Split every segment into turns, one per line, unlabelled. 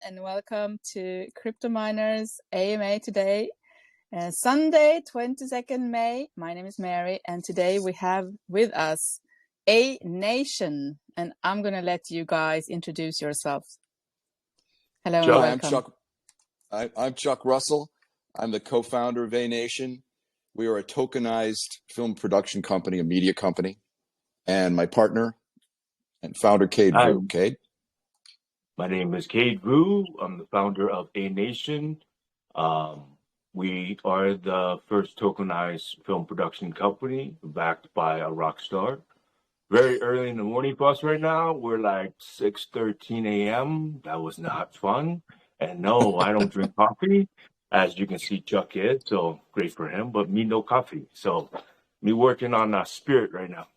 and welcome to Crypto Miners AMA today, Sunday, 22nd May. My name is Mary, and today we have with us A Nation, and I'm going to let you guys introduce yourselves. Hello, and welcome.
I'm Chuck Russell. I'm the co-founder of A Nation. We are a tokenized film production company, a media company, and my partner and founder, Cade Vu. Cade?
My name is Cade Vu. I'm the founder of A Nation. We are the first tokenized film production company backed by a rock star. Very early in the morning for us right now. We're like 6:13 a.m. That was not fun. And no, I don't drink coffee. As you can see, Chuck is, so great for him, but me, no coffee. So me working on spirit right now.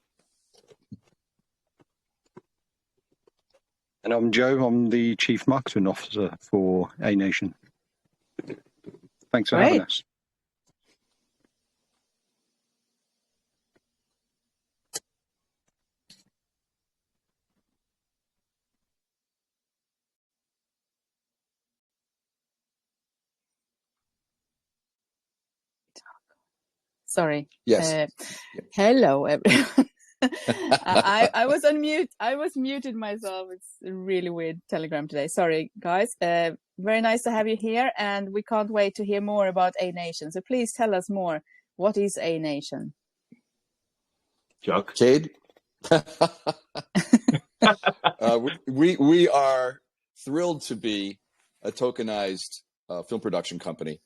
And I'm Joe. I'm the Chief Marketing Officer for A Nation. Thanks for having us.
Sorry.
Yes.
Hello, everyone. I was on mute. I was muted myself. It's a really weird Telegram today. Sorry, guys. Very nice to have you here, and we can't wait to hear more about A Nation. So please tell us more. What is A Nation?
Chuck?
Cade? We are thrilled to be a tokenized film production company.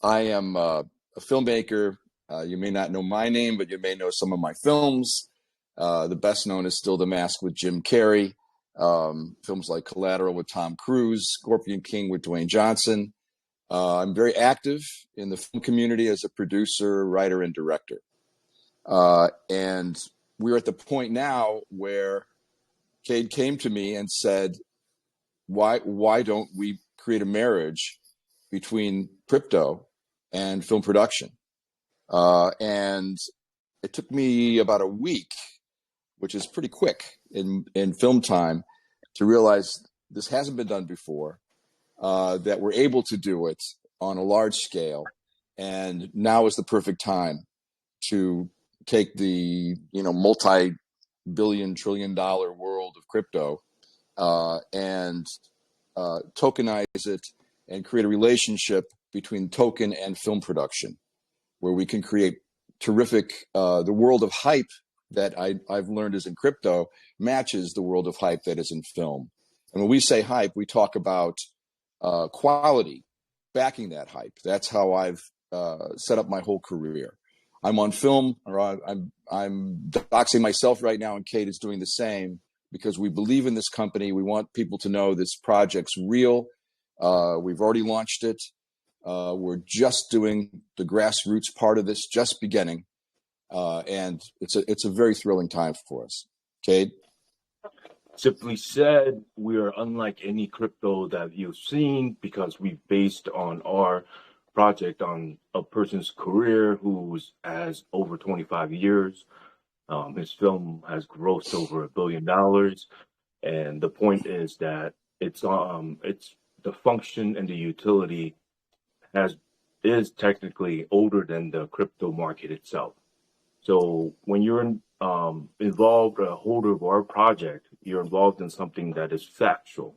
I am a filmmaker. You may not know my name, but you may know some of my films. The best known is Still the Mask with Jim Carrey, films like Collateral with Tom Cruise, Scorpion King with Dwayne Johnson. I'm very active in the film community as a producer, writer, and director. And we're at the point now where Cade came to me and said, why don't we create a marriage between crypto and film production? And it took me about a week, which is pretty quick in film time, to realize this hasn't been done before, that we're able to do it on a large scale. And now is the perfect time to take the, multi-billion, trillion-dollar world of crypto and tokenize it and create a relationship between token and film production, where we can create terrific, the world of hype that I've learned is in crypto matches the world of hype that is in film. And when we say hype, we talk about quality backing that hype. That's how I've set up my whole career. I'm on film, or I'm doxing myself right now, and Cade is doing the same, because we believe in this company. We want people to know this project's real. We've already launched it. We're just doing the grassroots part of this, just beginning. And it's a very thrilling time for us. Cade?
Simply said, we are unlike any crypto that you've seen, because we've based on our project on a person's career who has over 25 years. His film has grossed over $1 billion. And the point is that it's the function and the utility is technically older than the crypto market itself. So when you're involved, a holder of our project, you're involved in something that is factual.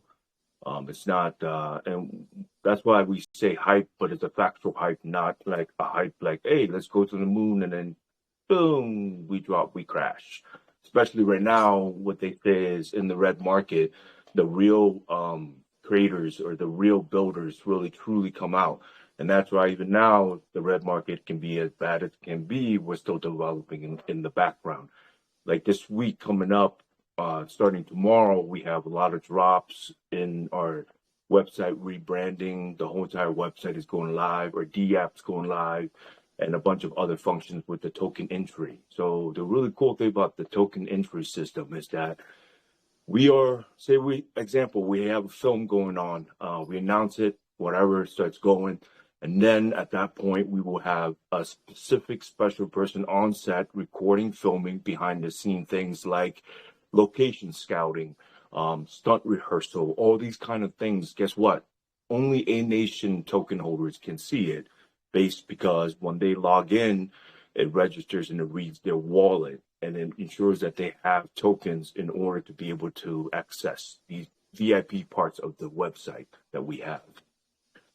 It's not, and that's why we say hype, but it's a factual hype, not like a hype like, hey, let's go to the moon, and then boom, we crash. Especially right now, what they say is in the red market, the real creators or the real builders really truly come out. And that's why even now the red market can be as bad as it can be. We're still developing in the background. Like this week coming up, starting tomorrow, we have a lot of drops in our website rebranding. The whole entire website is going live, or D-app's going live, and a bunch of other functions with the token entry. So the really cool thing about the token entry system is that we have a film going on. We announce it, whatever starts going. And then at that point, we will have a specific special person on set recording, filming behind the scene things like location scouting, stunt rehearsal, all these kind of things. Guess what? Only A Nation token holders can see it, because when they log in, it registers and it reads their wallet, and it ensures that they have tokens in order to be able to access these VIP parts of the website that we have.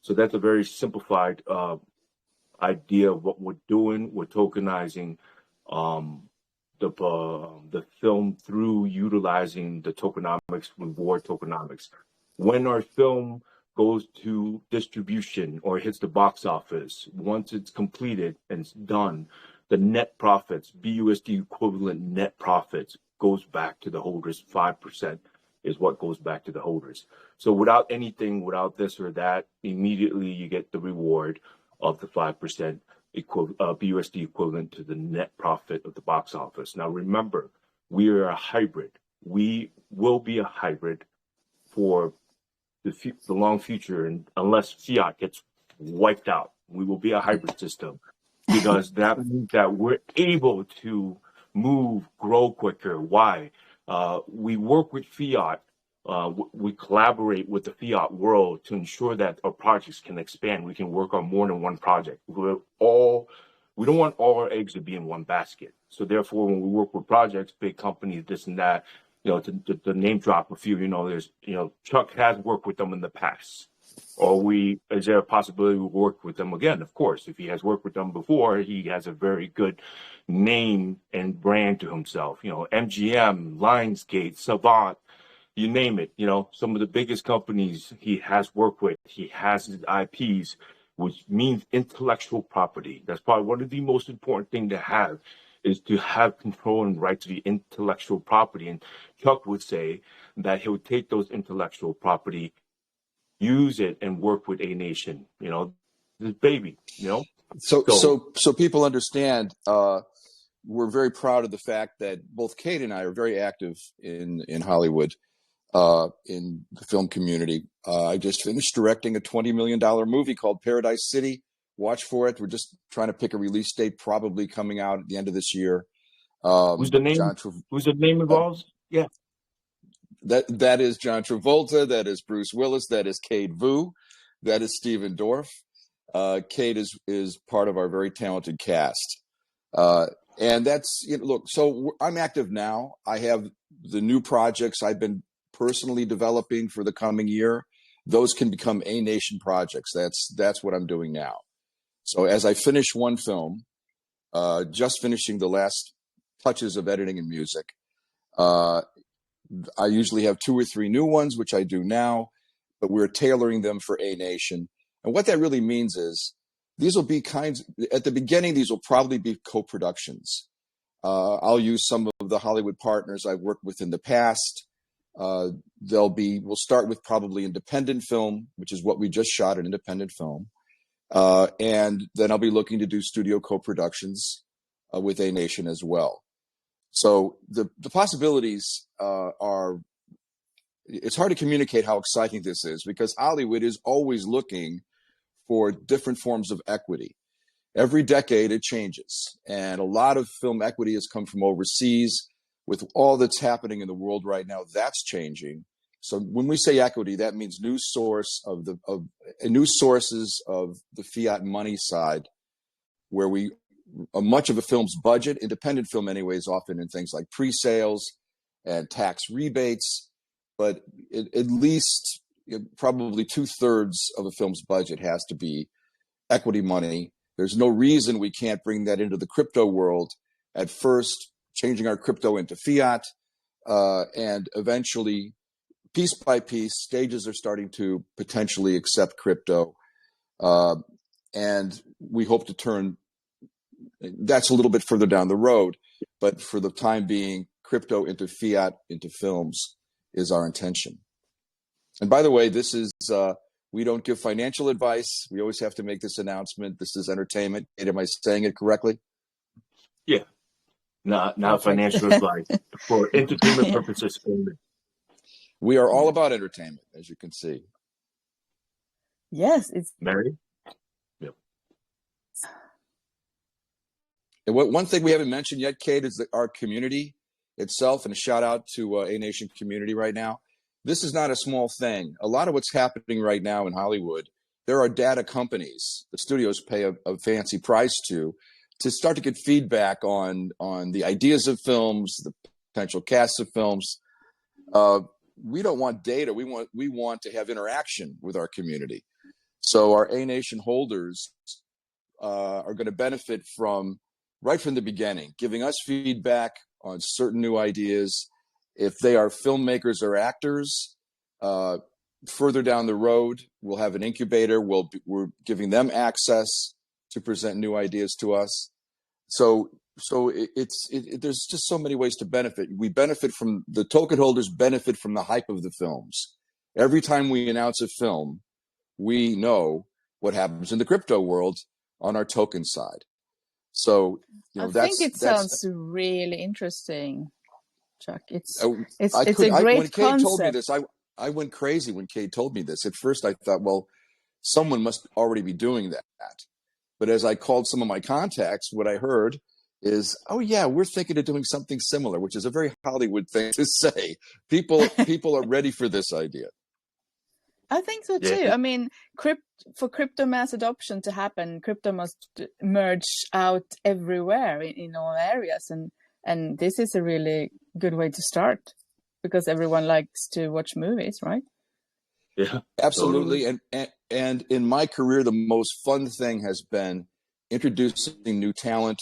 So that's a very simplified idea of what we're doing. We're tokenizing the film through utilizing the tokenomics, reward tokenomics. When our film goes to distribution or hits the box office, once it's completed and it's done, the net profits, BUSD equivalent net profits, goes back to the holders. 5% is what goes back to the holders. So without anything, without this or that, immediately you get the reward of the 5% BUSD equivalent to the net profit of the box office. Now remember, we are a hybrid. We will be a hybrid for the long future, and unless fiat gets wiped out, we will be a hybrid system, because that means that we're able to move, grow quicker. Why? We work with fiat. We collaborate with the fiat world to ensure that our projects can expand. We can work on more than one project. We don't want all our eggs to be in one basket. So therefore, when we work with projects, big companies, this and that, to name drop a few, there's, Chuck has worked with them in the past. Or is there a possibility we work with them again? Of course, if he has worked with them before, he has a very good name and brand to himself. MGM, Lionsgate, Savant, you name it. Some of the biggest companies he has worked with. He has his IPs, which means intellectual property. That's probably one of the most important things to have, is to have control and right to the intellectual property. And Chuck would say that he would take those intellectual property, use it, and work with A Nation, this baby,
So people understand, we're very proud of the fact that both Kate and I are very active in Hollywood, in the film community. I just finished directing a $20 million movie called Paradise City. Watch for it. We're just trying to pick a release date, probably coming out at the end of this year.
Who's the name involved? Yeah.
That is John Travolta. That is Bruce Willis. That is Cade Vu. That is Stephen Dorff. Cade is part of our very talented cast. And that's, look, so I'm active now. I have the new projects I've been personally developing for the coming year. Those can become A Nation projects. That's what I'm doing now. So as I finish one film, just finishing the last touches of editing and music, I usually have 2 or 3 new ones, which I do now, but we're tailoring them for A Nation. And what that really means is these will be at the beginning, these will probably be co-productions. I'll use some of the Hollywood partners I've worked with in the past. We'll start with probably independent film, which is what we just shot, an independent film. And then I'll be looking to do studio co-productions with A Nation as well. So the possibilities it's hard to communicate how exciting this is, because Hollywood is always looking for different forms of equity. Every decade it changes, and a lot of film equity has come from overseas. With all that's happening in the world right now, that's changing. So when we say equity, that means new sources of the fiat money side, where much of a film's budget, independent film anyways, often in things like pre-sales and tax rebates, but at least probably 2/3 of a film's budget has to be equity money. There's no reason we can't bring that into the crypto world at first, changing our crypto into fiat, and eventually, piece by piece, stages are starting to potentially accept crypto. And we hope to turn, that's a little bit further down the road, but for the time being, crypto into fiat, into films is our intention. And by the way, this is, we don't give financial advice. We always have to make this announcement. This is entertainment. Am I saying it correctly?
Yeah. Not financial advice, for entertainment purposes only.
We are all about entertainment, as you can see.
Yes, it's
Mary? Yep.
And one thing we haven't mentioned yet, Kate, is our community itself, and a shout out to A Nation community right now. this is not a small thing. A lot of what's happening right now in Hollywood, there are data companies the studios pay a fancy price to start to get feedback on the ideas of films, the potential casts of films. We don't want data. We want to have interaction with our community. So our A Nation holders are going to benefit from right from the beginning, giving us feedback on certain new ideas. If they are filmmakers or actors, further down the road, we'll have an incubator. We're giving them access to present new ideas to us. So there's just so many ways to benefit. We benefit from the token holders, benefit from the hype of the films. Every time we announce a film, we know what happens in the crypto world on our token side. So,
I think it sounds really interesting, Chuck. It's a great
when Kate
concept.
told me this, I went crazy when Kate told me this. At first, I thought, well, someone must already be doing that. But as I called some of my contacts, what I heard is, oh yeah, we're thinking of doing something similar, which is a very Hollywood thing to say. People are ready for this idea.
I think so too. I mean, for crypto mass adoption to happen, crypto must merge out everywhere in all areas, and this is a really good way to start because everyone likes to watch movies, right?
Yeah,
absolutely. Totally. And in my career, the most fun thing has been introducing new talent,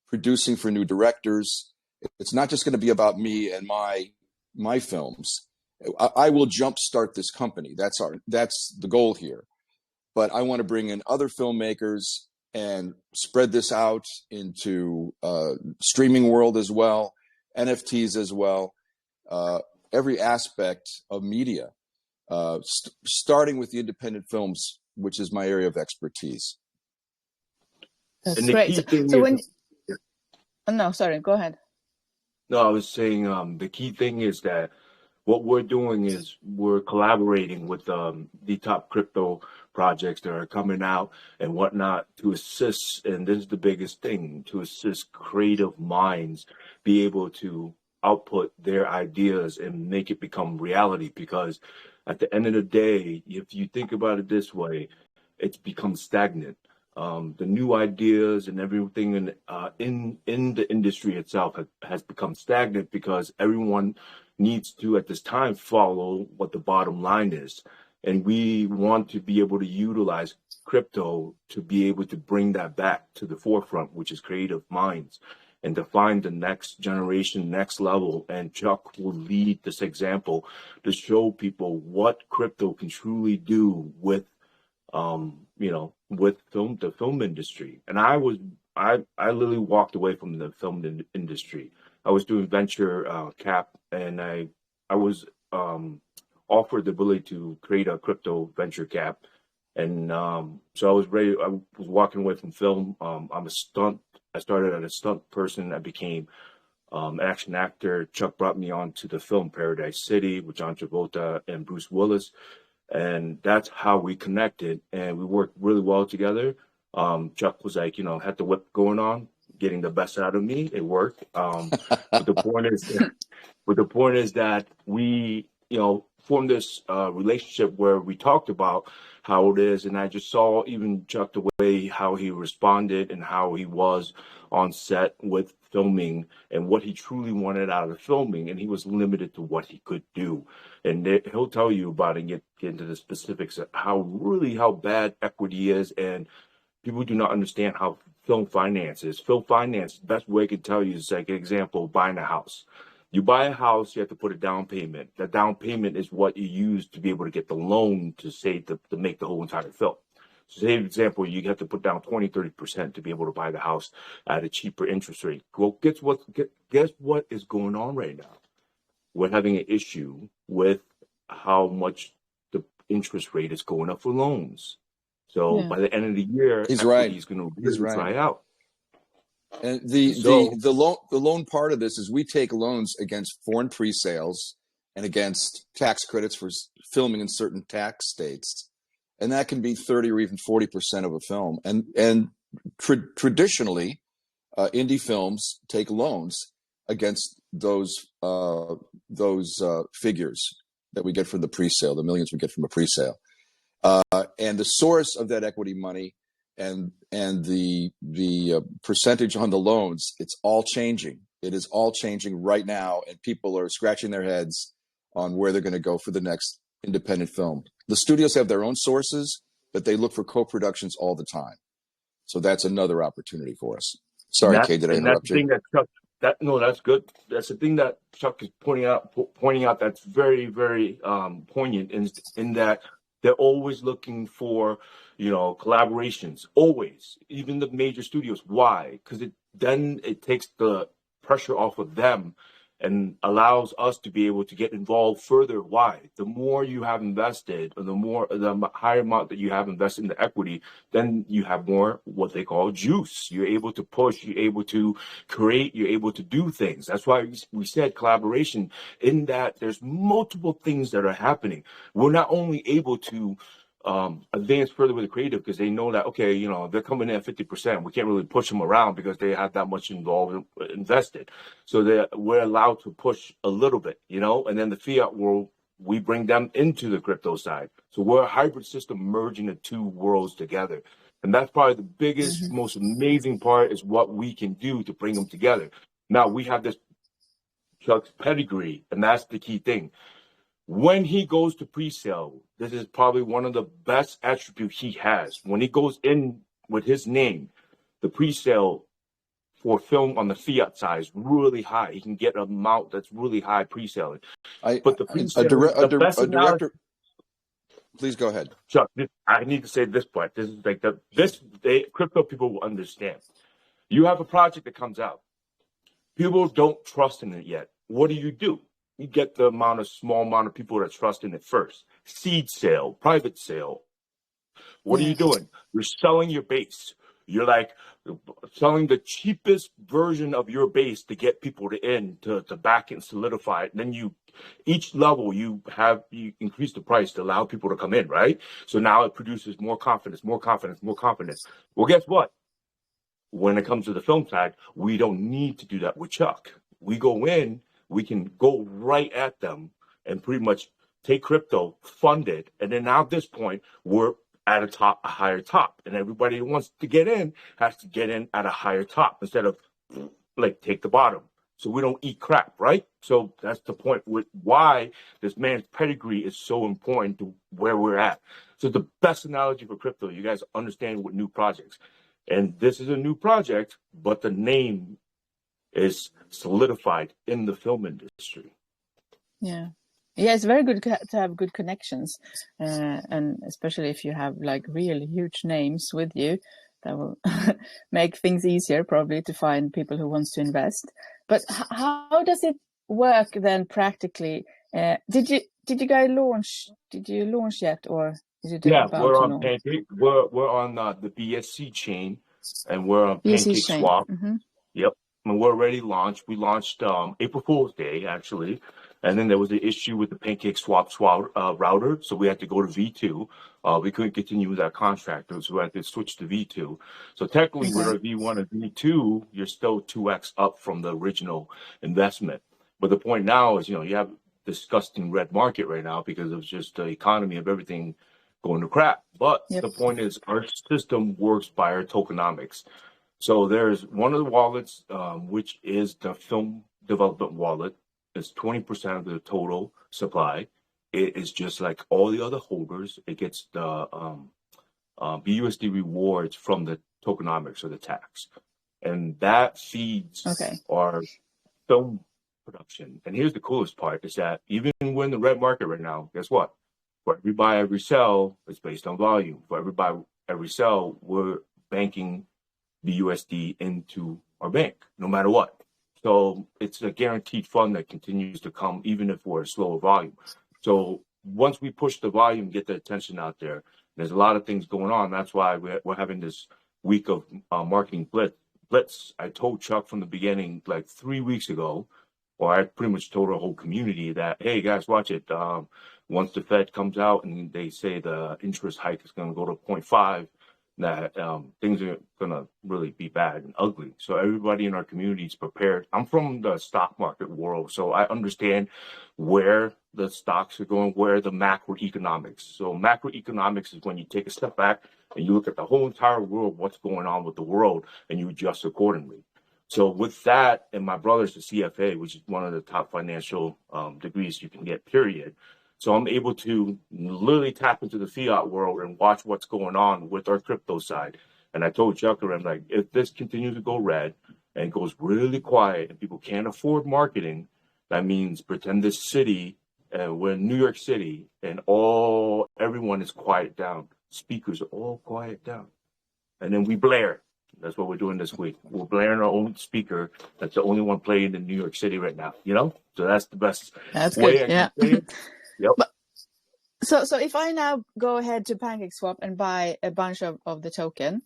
producing for new directors. It's not just going to be about me and my films. I will jumpstart this company. That's the goal here. But I want to bring in other filmmakers and spread this out into streaming world as well, NFTs as well, every aspect of media, starting with the independent films, which is my area of expertise.
That's great. So when... Oh, no, sorry, go ahead.
No, I was saying the key thing is that what we're doing is we're collaborating with the top crypto projects that are coming out and whatnot to assist, and this is the biggest thing, to assist creative minds be able to output their ideas and make it become reality. Because at the end of the day, if you think about it this way, it's become stagnant. The new ideas and everything in the industry itself has become stagnant because everyone needs to, at this time, follow what the bottom line is. And we want to be able to utilize crypto to be able to bring that back to the forefront, which is creative minds, and to find the next generation, next level. And Chuck will lead this example to show people what crypto can truly do with with the film industry. And I literally walked away from the film industry. I was doing venture cap, and I was offered the ability to create a crypto venture cap. And so I was ready. I was walking away from film. I'm a stunt. I started as a stunt person. I became an action actor. Chuck brought me on to the film Paradise City with John Travolta and Bruce Willis. And that's how we connected, and we worked really well together. Chuck was like, had the whip going on, getting the best out of me. It worked. But the point is that we, formed this relationship where we talked about how it is, and I just saw even Chuck the way how he responded and how he was on set with filming and what he truly wanted out of filming, and he was limited to what he could do. And he'll tell you about it and get into the specifics of how bad equity is, and people do not understand how film finance is. Film finance, the best way I can tell you is like an example, buying a house. You buy a house, you have to put a down payment. That down payment is what you use to be able to get the loan to make the whole entire film. So say, for example, you have to put down 20, 30% to be able to buy the house at a cheaper interest rate. Well, guess what is going on right now? We're having an issue with how much the interest rate is going up for loans. So by the end of the year, equity is going to really dry out.
And the loan part of this is we take loans against foreign pre-sales and against tax credits for filming in certain tax states, and that can be 30 or even 40% of a film. And traditionally, indie films take loans against those figures. that we get from the pre-sale, the millions we get from a pre-sale. And the source of that equity money and the percentage on the loans, it's all changing. It is all changing right now, and people are scratching their heads on where they're going to go for the next independent film. The studios have their own sources, but they look for co-productions all the time. So that's another opportunity for us. Sorry, Kay, did I interrupt you?
No, that's good. That's the thing that Chuck is pointing out. That's very, very poignant in that they're always looking for, collaborations. Always, even the major studios. Why? Because then it takes the pressure off of them and allows us to be able to get involved further. Why? The more you have invested, or the higher amount that you have invested in the equity, then you have more what they call juice. You're able to push, you're able to create, you're able to do things. That's why we said collaboration, in that there's multiple things that are happening. We're not only able to advance further with the creative because they know that, okay, they're coming in at 50%. We can't really push them around because they have that much invested. So we're allowed to push a little bit, and then the fiat world, we bring them into the crypto side. So we're a hybrid system merging the two worlds together. And that's probably the biggest, most amazing part, is what we can do to bring them together. Now we have this Chuck's pedigree, and that's the key thing. When he goes to pre-sale, this is probably one of the best attributes he has. When he goes in with his name, the pre-sale for film on the fiat side is really high. He can get an amount that's really high pre-selling. But the pre-sale,
a director. Please go ahead,
Chuck. I need to say this part. This is like crypto people will understand. You have a project that comes out. People don't trust in it yet. What do? You get the small amount of people that trust in it first. Seed sale, private sale. What are you doing? You're selling your base. You're like selling the cheapest version of your base to get people to back and solidify it. And then each level you increase the price to allow people to come in, right? So now it produces more confidence, more confidence, more confidence. Well, guess what? When it comes to the film side, we don't need to do that with Chuck. We go in, we can go right at them and pretty much take crypto, fund it, and then now at this point, we're at a higher top, and everybody who wants to get in has to get in at a higher top instead of take the bottom. So we don't eat crap, right? So that's the point with why this man's pedigree is so important to where we're at. So the best analogy for crypto, you guys understand, with new projects. And this is a new project, but the name is solidified in the film industry.
Yeah, it's very good to have good connections, and especially if you have really huge names with you, that will make things easier probably to find people who wants to invest. But how does it work then practically? Did you guys launch? Did you launch yet, or is it about to launch?
We're on Pancake. We're on the BSC chain, and we're on Pancake Swap. Yep. And we're already launched. We launched April Fool's Day, actually. And then there was the issue with the Pancake Swap router. So we had to go to V2. We couldn't continue with that contract, so we had to switch to V2. So technically, with our V1 and V2, you're still 2x up from the original investment. But the point now is, you have disgusting red market right now because of just the economy of everything going to crap. But the point is, our system works by our tokenomics. So there's one of the wallets, which is the film development wallet. It's 20% of the total supply. It is just like all the other holders. It gets the BUSD rewards from the tokenomics or the tax. And that feeds our film production. And here's the coolest part, is that even we're in the red market right now, guess what? For every buy, every sell, it's based on volume. For every buy, every sell, we're banking the USD into our bank, no matter what. So it's a guaranteed fund that continues to come, even if we're a slower volume. So once we push the volume, get the attention out there, there's a lot of things going on. That's why we're having this week of marketing blitz. I told Chuck from the beginning, 3 weeks ago, or I pretty much told our whole community that, hey, guys, watch it. Once the Fed comes out and they say the interest hike is going to go to 0.5, that things are gonna really be bad and ugly. So everybody in our community is prepared. I'm from the stock market world, so I understand where the stocks are going, where the macroeconomics. So macroeconomics is when you take a step back and you look at the whole entire world, what's going on with the world, and you adjust accordingly. So with that, and my brother's a CFA, which is one of the top financial degrees you can get, period. So I'm able to literally tap into the fiat world and watch what's going on with our crypto side. And I told Chucker, I'm like, if this continues to go red and goes really quiet and people can't afford marketing, that means pretend this city, we're in New York City, and everyone is quiet down. Speakers are all quiet down. And then we blare. That's what we're doing this week. We're blaring our own speaker. That's the only one playing in New York City right now, So that's the best way I can say it. Yep.
But, so if I now go ahead to PancakeSwap and buy a bunch of the token,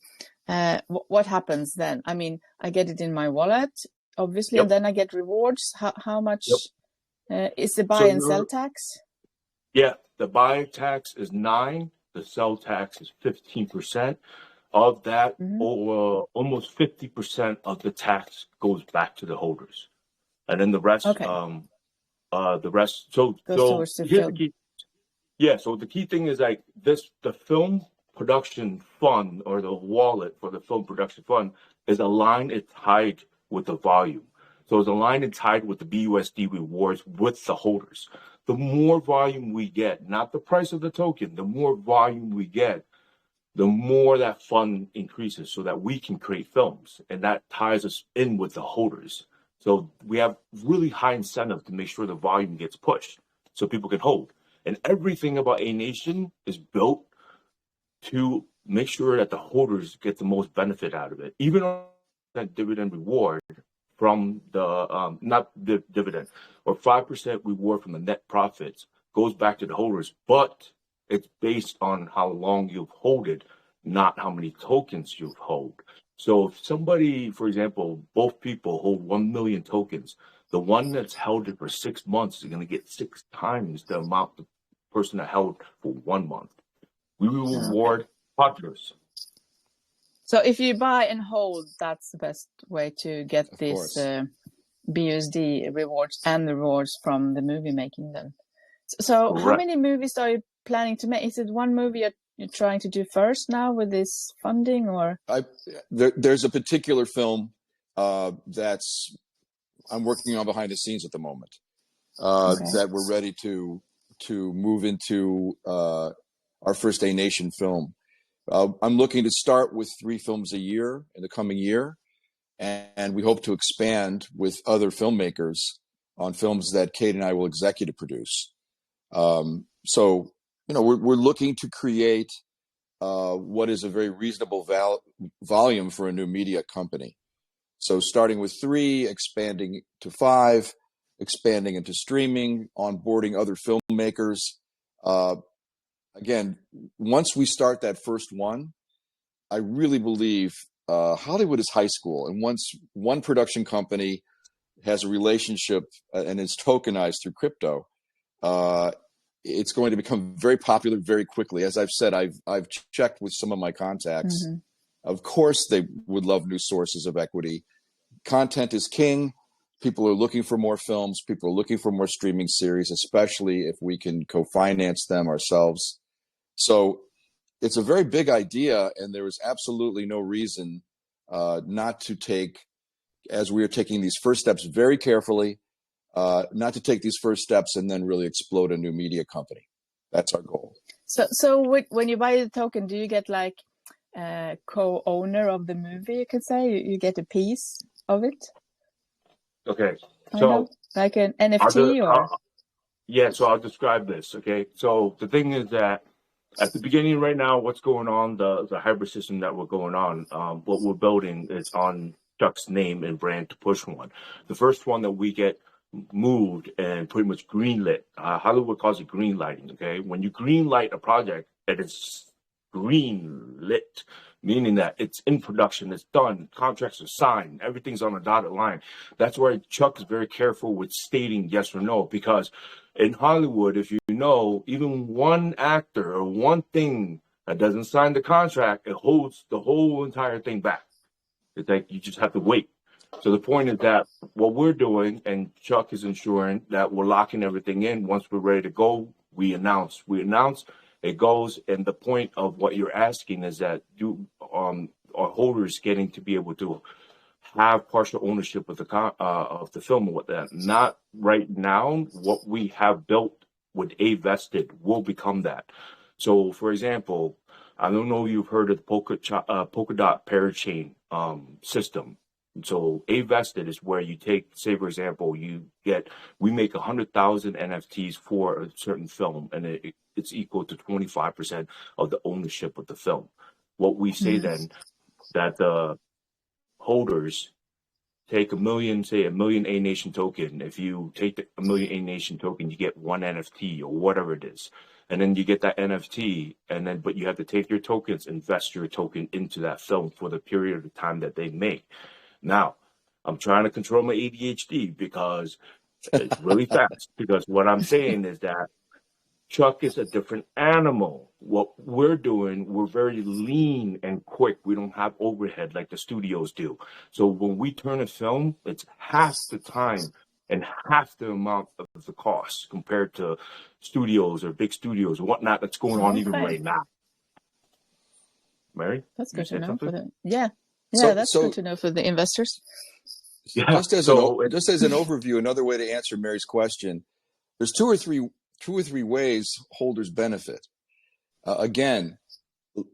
what happens then? I mean, I get it in my wallet, obviously,
Yep.
and then I get rewards. How much is the buy and sell tax?
Yeah, the buy tax is 9%. The sell tax is 15%. Of that, almost 50% of the tax goes back to the holders, and then the rest, So
towards the
here's
film.
the key. Yeah, so the key thing is like this: the film production fund or the wallet for the film production fund is aligned and tied with the volume. So it's aligned and tied with the BUSD rewards with the holders. The more volume we get, not the price of the token, the more volume we get, the more that fund increases so that we can create films, and that ties us in with the holders. So we have really high incentive to make sure the volume gets pushed so people can hold. And everything about A Nation is built to make sure that the holders get the most benefit out of it. Even that dividend reward from the, not the dividend, or 5% reward from the net profits goes back to the holders, but it's based on how long you've holded, not how many tokens you've held. So if somebody, for example, both people hold 1 million tokens, the one that's held it for 6 months is going to get 6 times the amount the person that held for 1 month. We will reward partners.
So if you buy and hold, that's the best way to get this BUSD rewards and the rewards from the movie making then. So how many movies are you planning to make? Is it one movie you're trying to do first now with this funding, or?
There's a particular film that's I'm working on behind the scenes at the moment that we're ready to move into our first A Nation film. I'm looking to start with 3 films a year in the coming year, and we hope to expand with other filmmakers on films that Kate and I will executive produce. So, we're looking to create what is a very reasonable volume for a new media company. So starting with 3, expanding to 5, expanding into streaming, onboarding other filmmakers. Again, once we start that first one, I really believe Hollywood is high school. And once one production company has a relationship and is tokenized through crypto, it's going to become very popular very quickly. As I've said, I've checked with some of my contacts. Of course, they would love new sources of equity. Content is king. People are looking for more films. People are looking for more streaming series, especially if we can co-finance them ourselves. So it's a very big idea, and there is absolutely no reason not to take, as we are taking these first steps very carefully, not to take these first steps and then really explode a new media company. That's our goal.
So when you buy the token, do you get like co-owner of the movie, you could say? You get a piece of it?
Okay. So
like an NFT or?
Yeah, so I'll describe this. Okay. So the thing is that at the beginning right now, what's going on, the hybrid system that we're going on, what we're building is on Chuck's name and brand to push one. The first one that we get moved and pretty much greenlit. Hollywood calls it green lighting. Okay. When you green light a project, it is green lit, meaning that it's in production, it's done, contracts are signed, everything's on a dotted line. That's why Chuck is very careful with stating yes or no, because in Hollywood, if you know, even one actor or one thing that doesn't sign the contract, it holds the whole entire thing back. It's like you just have to wait. So the point is that what we're doing, and Chuck is ensuring that we're locking everything in. Once we're ready to go, we announce, it goes. And the point of what you're asking is that our holders getting to be able to have partial ownership of the film and what that. Not right now. What we have built with A vested will become that. So, for example, I don't know if you've heard of the polka dot parachain system. So A vested is where you take, say, for example, we make 100,000 NFTs for a certain film, and it's equal to 25% of the ownership of the film. What we say then, that the holders take a million A Nation token. If you take a million A Nation token, you get one NFT or whatever it is. And then you get that NFT, but you have to take your tokens, invest your token into that film for the period of time that they make. Now, I'm trying to control my ADHD because it's really fast. Because what I'm saying is that Chuck is a different animal. What we're doing, we're very lean and quick. We don't have overhead like the studios do. So when we turn a film, it's half the time and half the amount of the cost compared to studios or big studios or whatnot that's going on even right now. Mary?
That's good to know for the that's good to know for the investors.
Yeah. Just as an overview, another way to answer Mary's question, there's two or three ways holders benefit. Again,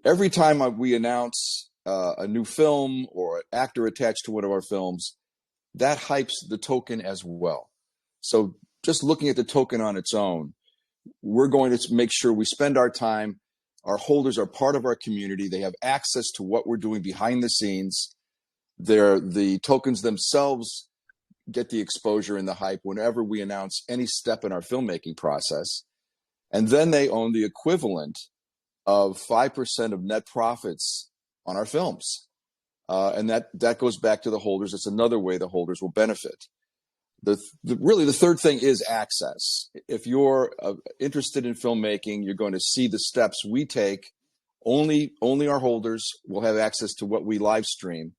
every time we announce a new film or an actor attached to one of our films, that hypes the token as well. So just looking at the token on its own, we're going to make sure we spend our time. Our holders are part of our community. They have access to what we're doing behind the scenes. The tokens themselves get the exposure and the hype whenever we announce any step in our filmmaking process. And then they own the equivalent of 5% of net profits on our films. And that goes back to the holders. It's another way the holders will benefit. Really, the third thing is access. If you're interested in filmmaking, you're going to see the steps we take. Only our holders will have access to what we live stream.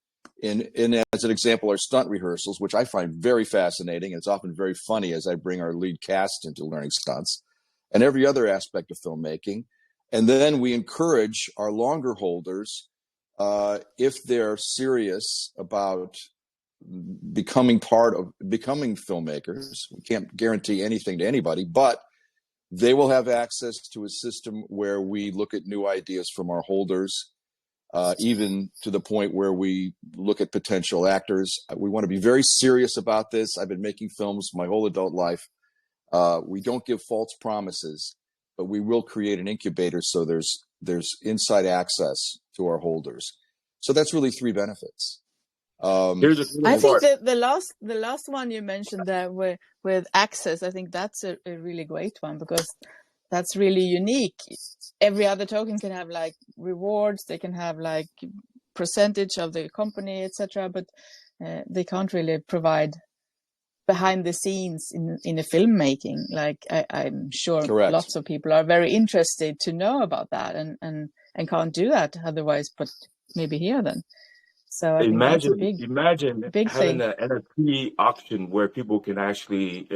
In as an example, our stunt rehearsals, which I find very fascinating. It's often very funny as I bring our lead cast into learning stunts and every other aspect of filmmaking. And then we encourage our longer holders, if they're serious about becoming filmmakers. We can't guarantee anything to anybody, but they will have access to a system where we look at new ideas from our holders, even to the point where we look at potential actors. We want to be very serious about this. I've been making films my whole adult life. We don't give false promises, but we will create an incubator so there's inside access to our holders. So that's really three benefits.
I think that the last one you mentioned there with access, I think that's a really great one because that's really unique. Every other token can have like rewards, they can have like percentage of the company, etc., but they can't really provide behind the scenes in the filmmaking. Like I'm sure
Correct.
Lots of people are very interested to know about that and can't do that otherwise, but maybe here then. So I think that's a big
having
thing.
an NFT auction where people can actually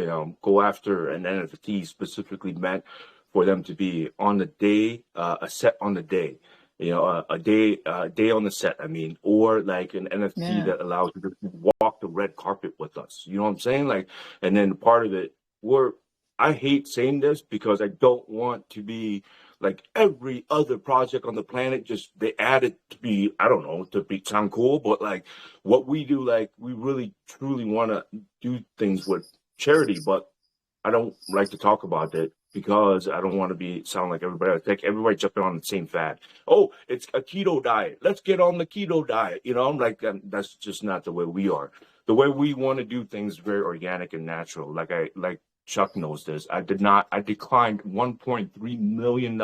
go after an NFT specifically meant for them to be on the day, a set on the day, a day on the set. I mean, or like an NFT that allows you to walk the red carpet with us. You know what I'm saying? Like, and then part of it, I hate saying this because I don't want to be like every other project on the planet. Just they add it to be, I don't know, sound cool, but like what we do, like we really truly want to do things with charity, but I don't like to talk about that because I don't want to sound like everybody else. Like everybody jumping on the same fad. Oh, it's a keto diet. Let's get on the keto diet. I'm like, that's just not the way we are. The way we want to do things is very organic and natural. Like Chuck knows this. I declined $1.3 million.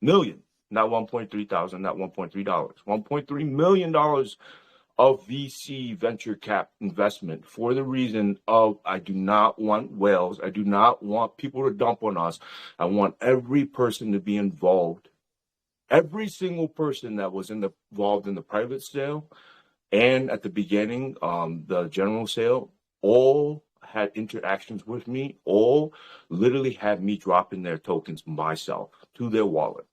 Million, not 1.3 thousand, not $1.3. $1.3 million of VC venture cap investment for the reason of I do not want whales. I do not want people to dump on us. I want every person to be involved every single person that was involved in the private sale and at the beginning, the general sale, all had interactions with me, all literally had me dropping their tokens myself to their wallet.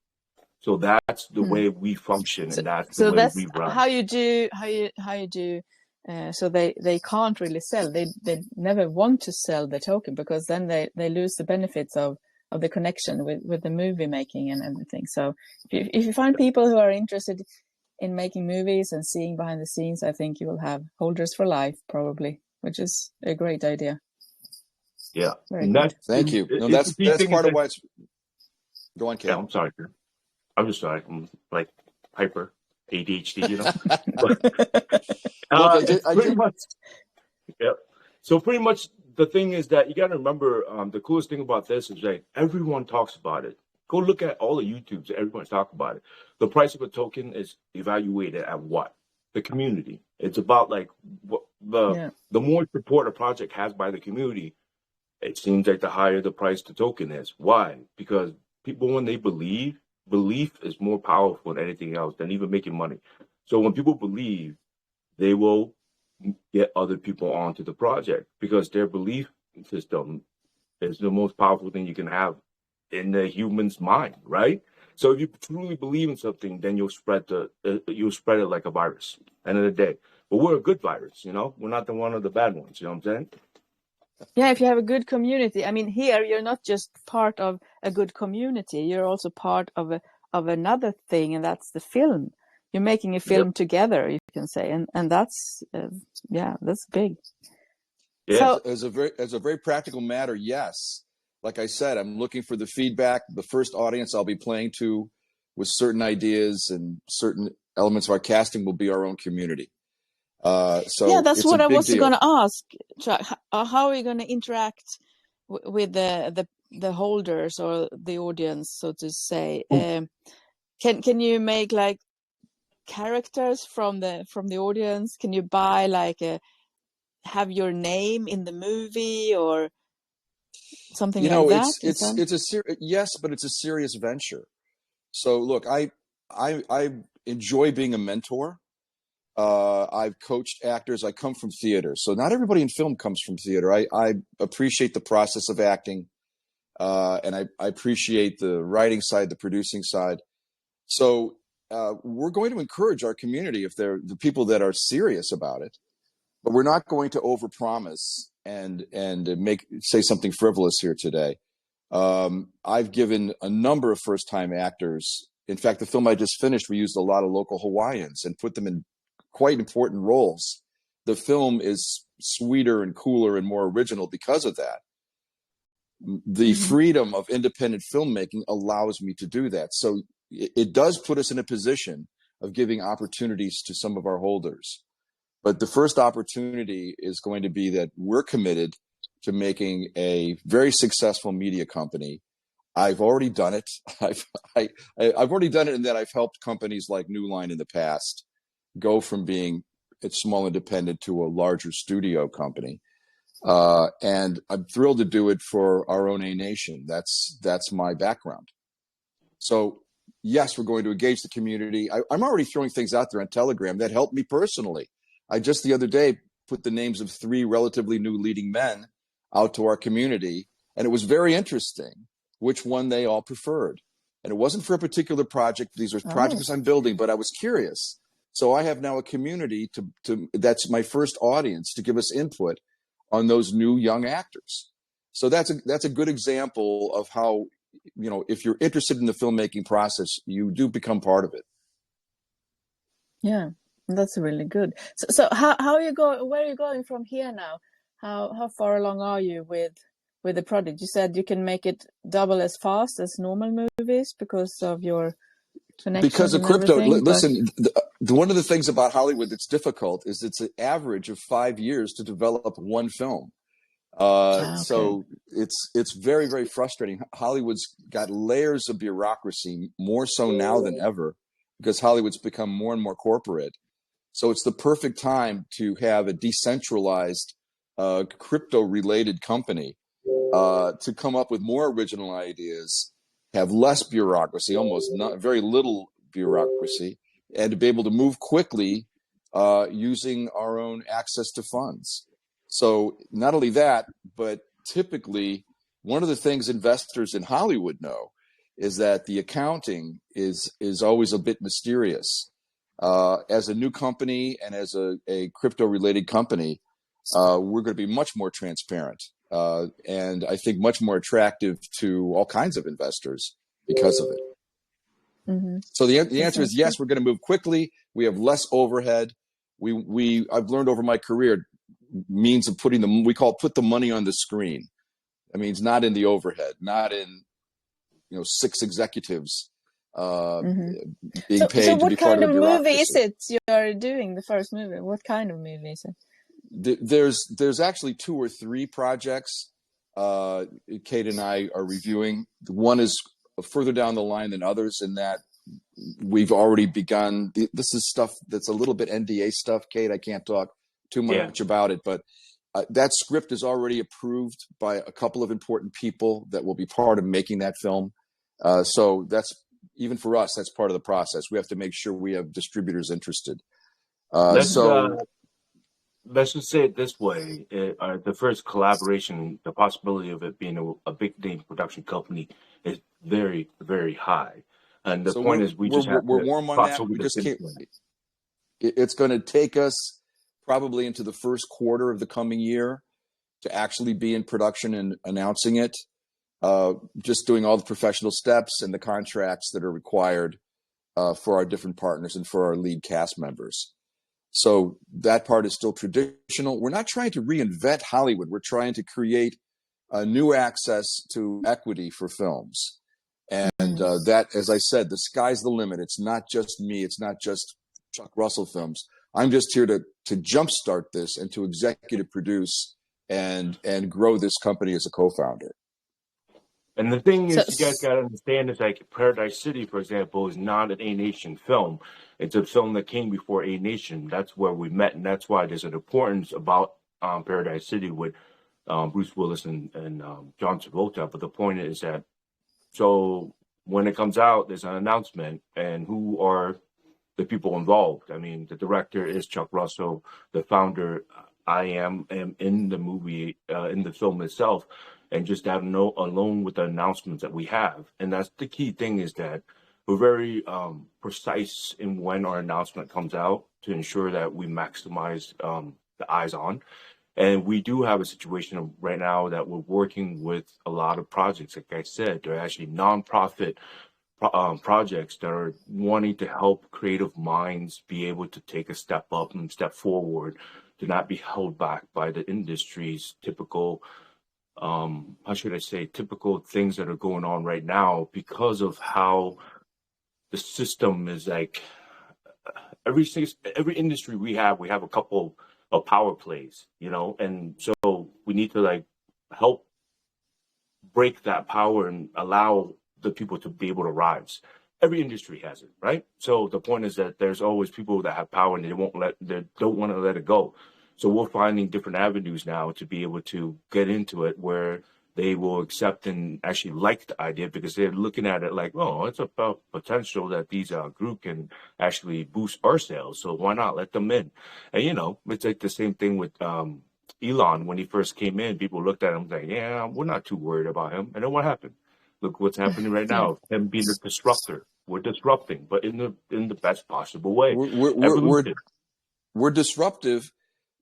So that's the way we function, and that's the way we run.
How you do. So they can't really sell. They never want to sell the token, because then they lose the benefits of the connection with the movie making and everything. So if you find people who are interested in making movies and seeing behind the scenes, I think you will have holders for life, probably, which is a great idea.
Yeah.
Very good.
Thank you. No, that's part of why it's. Go on, Kate.
Yeah, I'm sorry. I'm just sorry. I'm like hyper ADHD, you know. Pretty much. Yeah. So pretty much the thing is that you got to remember, the coolest thing about this is that everyone talks about it. Go look at all the YouTubes. Everyone's talking about it. The price of a token is evaluated at what? The community. It's about like what the more support a project has by the community, it seems like the higher the price the token is. Why? Because people, when they belief is more powerful than anything else, than even making money. So when people believe, they will get other people onto the project, because their belief system is the most powerful thing you can have in the human's mind, right? So if you truly believe in something, then you'll spread it like a virus. End of the day, but we're a good virus, you know. We're not the one of the bad ones. You know what I'm saying?
Yeah, if you have a good community. I mean, here you're not just part of a good community; you're also part of another thing, and that's the film. You're making a film together, you can say, and that's that's big.
Yeah. So, as a very practical matter, yes. Like I said, I'm looking for the feedback. The first audience I'll be playing to with certain ideas and certain elements of our casting will be our own community. So
yeah, that's what I was going to ask. How are you going to interact with the holders or the audience, so to say? Can you make like characters from the audience? Can you buy like have your name in the movie or something like that?
Yes, but it's a serious venture. So look, I enjoy being a mentor. I've coached actors. I come from theater, so not everybody in film comes from theater. I appreciate the process of acting, and I appreciate the writing side, the producing side. So we're going to encourage our community, if they're the people that are serious about it, but we're not going to overpromise and say something frivolous here today. I've given a number of first-time actors. In fact, the film I just finished, we used a lot of local Hawaiians and put them in quite important roles. The film is sweeter and cooler and more original because of that. The freedom of independent filmmaking allows me to do that. So it does put us in a position of giving opportunities to some of our holders. But the first opportunity is going to be that we're committed to making a very successful media company. I've already done it. I've already done it in that I've helped companies like New Line in the past go from being a small independent to a larger studio company. And I'm thrilled to do it for our own A Nation. That's my background. So yes, we're going to engage the community. I'm already throwing things out there on Telegram that helped me personally. I just the other day put the names of 3 relatively new leading men out to our community, and it was very interesting which one they all preferred. And it wasn't for a particular project. These are projects I'm building, but I was curious. So I have now a community to that's my first audience to give us input on those new young actors. So that's a good example of how, you know, if you're interested in the filmmaking process, you do become part of it.
Yeah, that's really good. So how are you going? Where are you going from here now? How far along are you with the project? You said you can make it double as fast as normal movies because of your connections.
Because of crypto. Listen, one of the things about Hollywood that's difficult is it's an average of 5 years to develop one film. So it's very, very frustrating. Hollywood's got layers of bureaucracy, more so now than ever, because Hollywood's become more and more corporate. So it's the perfect time to have a decentralized crypto-related company to come up with more original ideas, have less bureaucracy, almost very little bureaucracy, and to be able to move quickly using our own access to funds. So not only that, but typically one of the things investors in Hollywood know is that the accounting is always a bit mysterious. As a new company and as a crypto-related company, we're going to be much more transparent and I think much more attractive to all kinds of investors because of it.
Mm-hmm.
So the answer is yes, we're going to move quickly. We have less overhead. I've learned over my career means of put the money on the screen. That means not in the overhead, not in 6 executives being paid to be part of a bureaucracy. So what kind of
movie is it you're doing, the first movie? What kind of movie is it?
There's actually 2 or 3 projects Kate and I are reviewing. One is further down the line than others in that we've already begun. This is stuff that's a little bit NDA stuff, Kate. I can't talk too much about it, but that script is already approved by a couple of important people that will be part of making that film. So that's, even for us, that's part of the process. We have to make sure we have distributors interested.
Let's just say it this way. The first collaboration, the possibility of it being a big name production company is very, very high. And the point is, we're
warm on that. We just can't. It's going to take us probably into the first quarter of the coming year to actually be in production and announcing it. Just doing all the professional steps and the contracts that are required for our different partners and for our lead cast members. So that part is still traditional. We're not trying to reinvent Hollywood. We're trying to create a new access to equity for films. And that, as I said, the sky's the limit. It's not just me. It's not just Chuck Russell Films. I'm just here to jumpstart this and to executive produce and grow this company as a co-founder.
And the thing is, you guys got to understand is like Paradise City, for example, is not an A-Nation film. It's a film that came before A-Nation. That's where we met, and that's why there's an importance about Paradise City with Bruce Willis and John Travolta. But the point is that, so when it comes out, there's an announcement, and who are the people involved? I mean, the director is Chuck Russell. The founder, I am in the movie, in the film itself. And just that alone with the announcements that we have. And that's the key thing, is that we're very precise in when our announcement comes out to ensure that we maximize the eyes on. And we do have a situation right now that we're working with a lot of projects. Like I said, they're actually nonprofit projects that are wanting to help creative minds be able to take a step up and step forward, to not be held back by the industry's typical how should I say, typical things that are going on right now, because of how the system is like every industry we have a couple of power plays, and so we need to like help break that power and allow the people to be able to rise. Every industry has it, right? So the point is that there's always people that have power and they don't want to let it go. So we're finding different avenues now to be able to get into it where they will accept and actually like the idea, because they're looking at it like, oh, it's about potential that these group can actually boost our sales. So why not let them in? And, it's like the same thing with Elon. When he first came in, people looked at him like, yeah, we're not too worried about him. And then what happened? Look what's happening right now. Him being a disruptor. We're disrupting, but in the best possible way.
We're disruptive.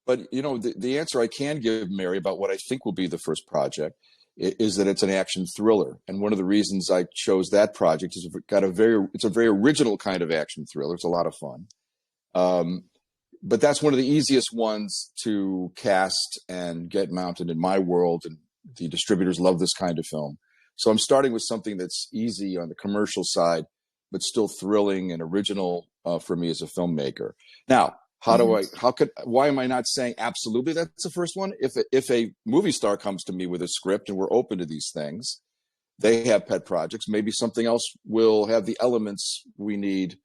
But, the answer I can give, Mary, about what I think will be the first project is that it's an action thriller. And one of the reasons I chose that project is it's a very original kind of action thriller. It's a lot of fun. But that's one of the easiest ones to cast and get mounted in my world. And the distributors love this kind of film. So I'm starting with something that's easy on the commercial side, but still thrilling and original for me as a filmmaker. Now, why am I not saying absolutely that's the first one? If a movie star comes to me with a script and we're open to these things, they have pet projects, maybe something else will have the elements we need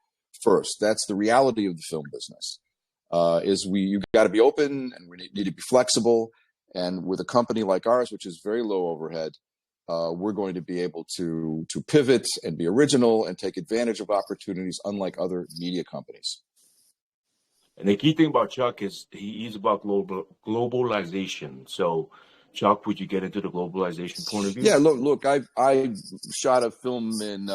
first. That's the reality of the film business. You've got to be open, and we need to be flexible. And with a company like ours, which is very low overhead, we're going to be able to pivot and be original and take advantage of opportunities unlike other media companies.
And the key thing about Chuck is he's about globalization. So, Chuck, would you get into the globalization point of view?
Yeah, look, I shot a film in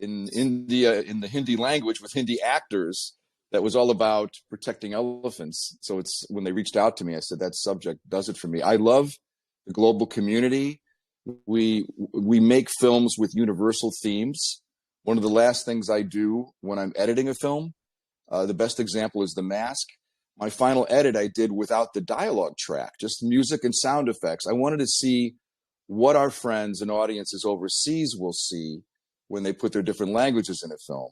India in the Hindi language with Hindi actors that was all about protecting elephants. So it's when they reached out to me, I said that subject does it for me. I love the global community. We make films with universal themes. One of the last things I do when I'm editing a film, the best example is The Mask. My final edit I did without the dialogue track, just music and sound effects. I wanted to see what our friends and audiences overseas will see when they put their different languages in a film.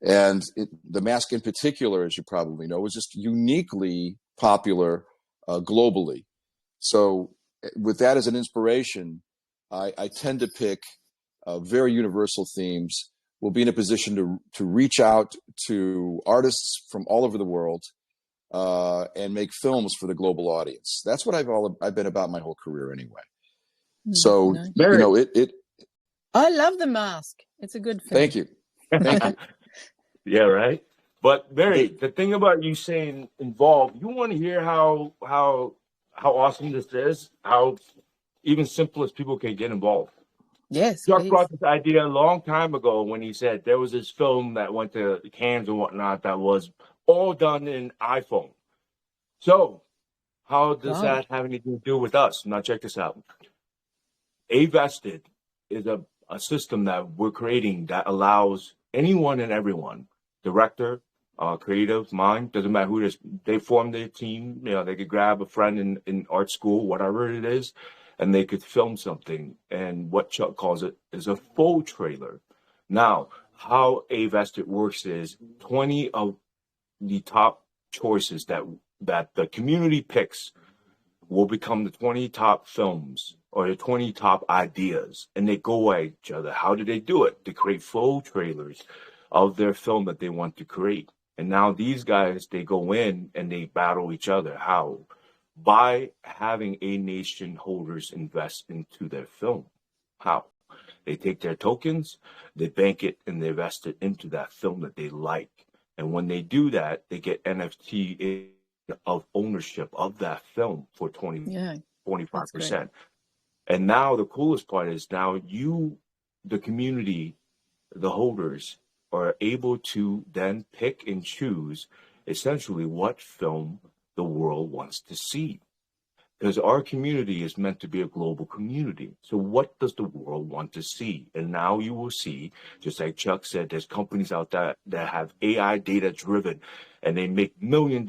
And The Mask in particular, as you probably know, was just uniquely popular globally. So with that as an inspiration, I tend to pick very universal themes. We'll be in a position to reach out to artists from all over the world and make films for the global audience. That's what I've been about my whole career anyway. So,
nice.
you know,
I love The Mask. It's a good film.
Thank you. Thank you.
Yeah, right. But Barry, the thing about you saying involved, you want to hear how awesome this is, how even simplest people can get involved.
Yes,
Chuck
please.
brought this idea a long time ago when he said there was this film that went to Cannes and whatnot that was all done in iPhone. So how does that have anything to do with us? Now check this out. A-Vested is a system that we're creating that allows anyone and everyone, director, creative, mind, doesn't matter who it is, they form their team, you know, they could grab a friend in art school, whatever it is, and they could film something. And what Chuck calls it is a full trailer. Now, how A-Vested works is 20 of the top choices that the community picks will become the 20 top films or the 20 top ideas, and they go at each other. How do they do it? They create full trailers of their film that they want to create. And now these guys, they go in and they battle each other. How? By having A-Nation holders invest into their film. How? They take their tokens, they bank it, and they invest it into that film that they like. And when they do that, they get NFT of ownership of that film for 25%. And now the coolest part is now you, the community, the holders, are able to then pick and choose essentially what film the world wants to see. Because our community is meant to be a global community. So what does the world want to see? And now you will see, just like Chuck said, there's companies out there that have AI data driven and they make $1 million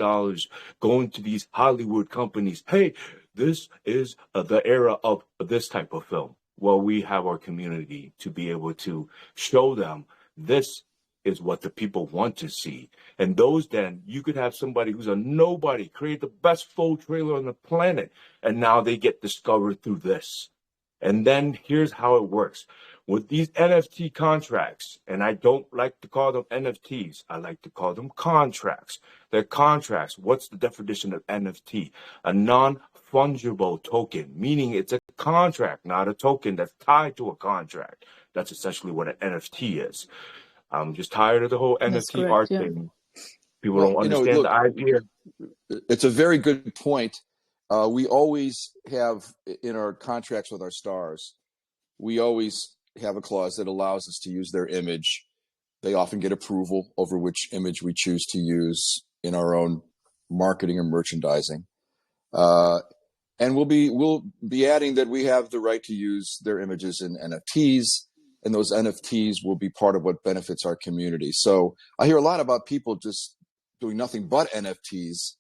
going to these Hollywood companies. Hey, this is the era of this type of film. Well, we have our community to be able to show them this is what the people want to see. And those then, you could have somebody who's a nobody create the best full trailer on the planet, and now they get discovered through this. And then here's how it works. With these NFT contracts, and I don't like to call them NFTs, I like to call them contracts. They're contracts. What's the definition of NFT? A non-fungible token, meaning it's a contract, not a token that's tied to a contract. That's essentially what an NFT is. I'm just tired of the whole NFT art thing. People don't understand the idea.
It's a very good point. We always have in our contracts with our stars, we always have a clause that allows us to use their image. They often get approval over which image we choose to use in our own marketing or merchandising. And we'll be adding that we have the right to use their images in NFTs. And those NFTs will be part of what benefits our community. So I hear a lot about people just doing nothing but NFTs.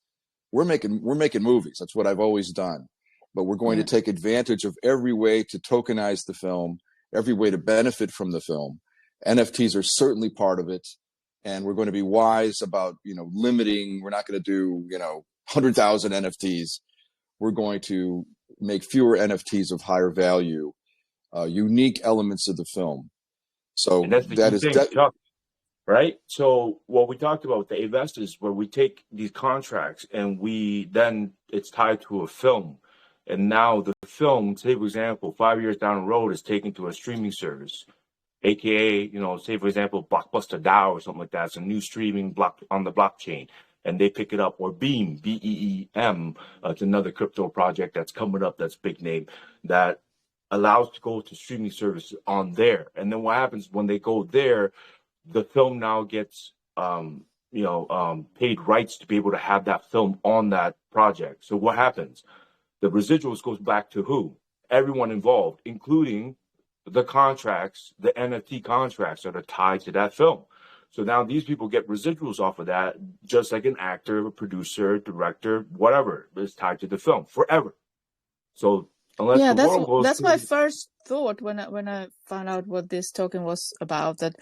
We're making movies. That's what I've always done. But we're going to take advantage of every way to tokenize the film, every way to benefit from the film. NFTs are certainly part of it. And we're going to be wise about, limiting. We're not going to do, 100,000 NFTs. We're going to make fewer NFTs of higher value. Unique elements of the film. So
and that's the
that is
thing, Chuck, right? So what we talked about with the investors, where we take these contracts and it's tied to a film, and now the film, say for example, 5 years down the road, is taken to a streaming service, aka, say for example, Blockbuster DAO or something like that. It's a new streaming block on the blockchain, and they pick it up, or Beam, BEEM. It's another crypto project that's coming up, that's big name, that allows to go to streaming services on there. And then what happens when they go there, the film now gets paid rights to be able to have that film on that project. So what happens? The residuals goes back to who? Everyone involved, including the contracts, the NFT contracts that are tied to that film. So now these people get residuals off of that, just like an actor, a producer, director, whatever is tied to the film forever. So unless
that's my first thought when I found out what this token was about, that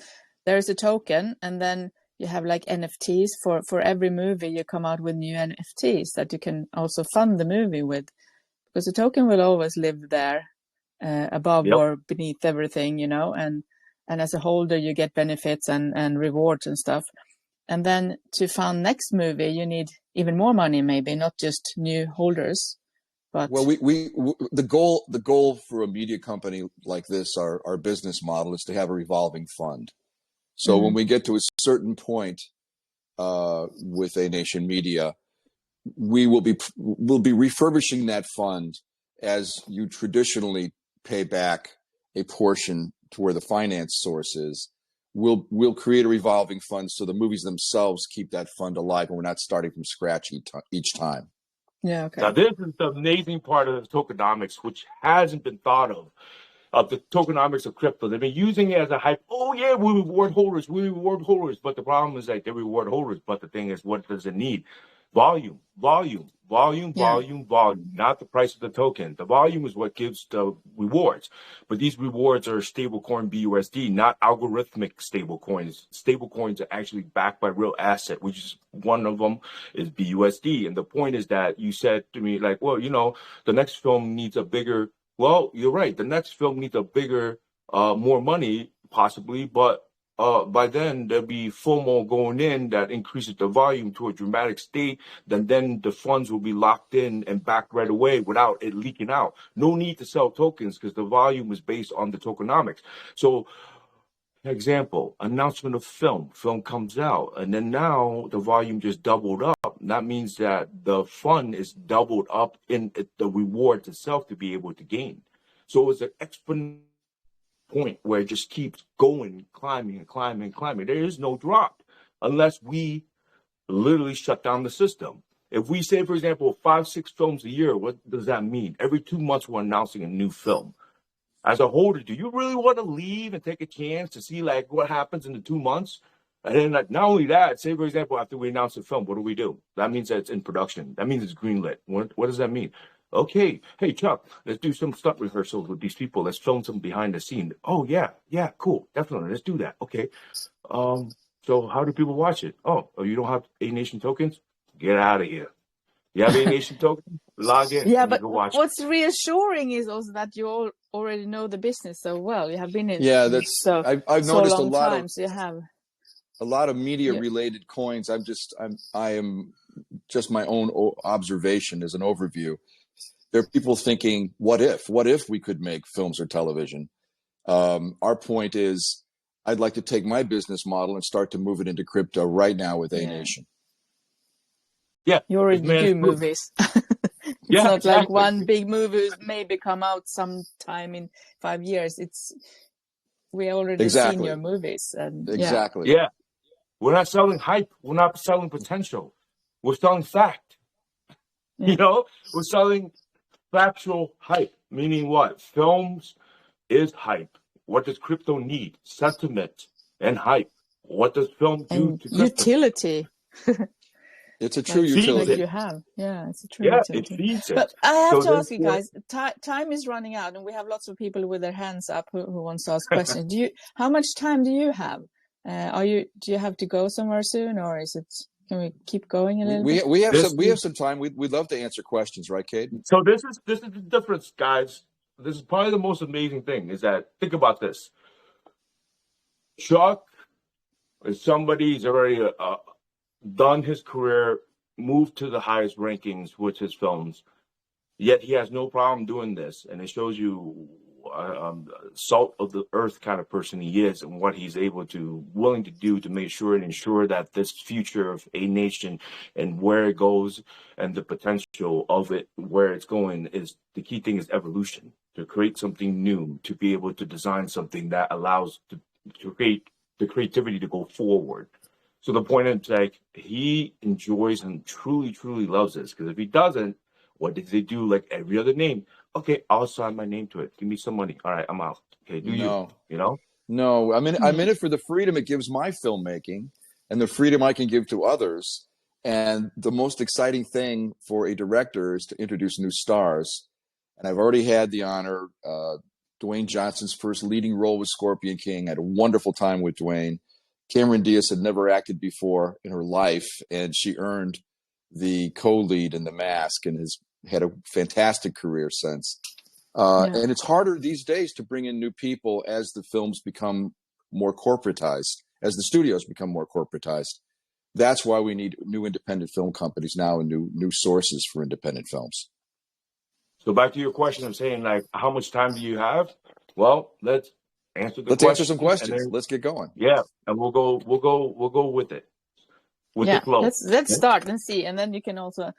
there is a token, and then you have like NFTs for every movie. You come out with new NFTs that you can also fund the movie with, because the token will always live there above or beneath everything, and as a holder you get benefits and rewards and stuff. And then to fund next movie you need even more money, maybe not just new holders. But
well, the goal for a media company like this, our business model, is to have a revolving fund. So when we get to a certain point with A Nation Media, we'll be refurbishing that fund as you traditionally pay back a portion to where the finance source is. We'll create a revolving fund so the movies themselves keep that fund alive, and we're not starting from scratch each time.
Yeah, okay.
Now this is the amazing part of the tokenomics, which hasn't been thought of the tokenomics of crypto. They've been using it as a hype. Oh yeah, we reward holders. But the problem is that they reward holders. But the thing is, what does it need? Volume, not the price of the token. The volume is what gives the rewards. But these rewards are stablecoin BUSD, not algorithmic stablecoins. Stablecoins are actually backed by real asset, which is one of them is BUSD. And the point is that you said to me, like, well, the next film needs a bigger. Well, you're right. The next film needs a bigger, more money, possibly, but by then there'll be FOMO going in that increases the volume to a dramatic state. Then the funds will be locked in and backed right away without it leaking out. No need to sell tokens because the volume is based on the tokenomics. So, example, announcement of film comes out, and then now the volume just doubled up. That means that the fund is doubled up in the rewards itself to be able to gain. So it's an exponential point where it just keeps going, climbing. There is no drop unless we literally shut down the system. If we say, for example, 5-6 films a year, what does that mean? Every 2 months we're announcing a new film. As a holder, do you really want to leave and take a chance to see like what happens in the 2 months? And then not only that, say for example, after we announce a film, what do? That means that it's in production. That means it's greenlit. What does that mean? Okay, hey Chuck, let's do some stunt rehearsals with these people. Let's film some behind the scene. Oh yeah, cool, definitely, let's do that. Okay, so how do people watch it? Oh, you don't have A Nation tokens? Get out of here. You have A Nation tokens? Log in.
Yeah,
and
but
you can watch
what's reassuring is also that you all already know the business so well. You have been in
I've noticed
a long time, so you have
a lot of media related coins. I am just my own observation as an overview. There are people thinking, what if we could make films or television? Our point is, I'd like to take my business model and start to move it into crypto right now with A Nation.
Yeah,
you already do movies. It's not exactly. Like one big movie maybe come out sometime in 5 years. We already seen your movies. And,
exactly.
Yeah. We're not selling hype. We're not selling potential. We're selling fact. Yeah. We're selling factual hype. Meaning what? Films is hype. What does crypto need? Sentiment and hype. What does film do to crypto?
Utility.
It's a true utility.
Like you have. Yeah, it's a true utility.
It feeds it.
But I have to ask you guys, time is running out and we have lots of people with their hands up who wants to ask questions. How much time do you have? Do you have to go somewhere soon, or can we keep going a little bit?
We have some time. We'd love to answer questions, right, Kate?
So this is the difference, guys. This is probably the most amazing thing is that, think about this. Chuck is somebody who's already done his career, moved to the highest rankings with his films. Yet he has no problem doing this, and it shows you salt of the earth kind of person he is, and what he's willing to do to make sure and ensure that this future of a nation and where it goes and the potential of it, where it's going, is the key thing is evolution. To create something new, to be able to design something that allows to create the creativity to go forward. So the point is, like, he enjoys and truly, truly loves this, because if he doesn't, what does he do? Like every other name. Okay, I'll sign my name to it. Give me some money. All right, I'm out. Okay, do you? You know?
No, I'm in it for the freedom it gives my filmmaking and the freedom I can give to others. And the most exciting thing for a director is to introduce new stars. And I've already had the honor. Dwayne Johnson's first leading role was Scorpion King. I had a wonderful time with Dwayne. Cameron Diaz had never acted before in her life, and she earned the co-lead in The Mask and has had a fantastic career since. And it's harder these days to bring in new people as the films become more corporatized, as the studios become more corporatized. That's why we need new independent film companies now and new sources for independent films.
So back to your question, I'm saying, like, how much time do you have? Well, let's answer
some questions. Let's get going.
Yeah, and we'll go with it. With the flow.
Let's start and see, and then you can also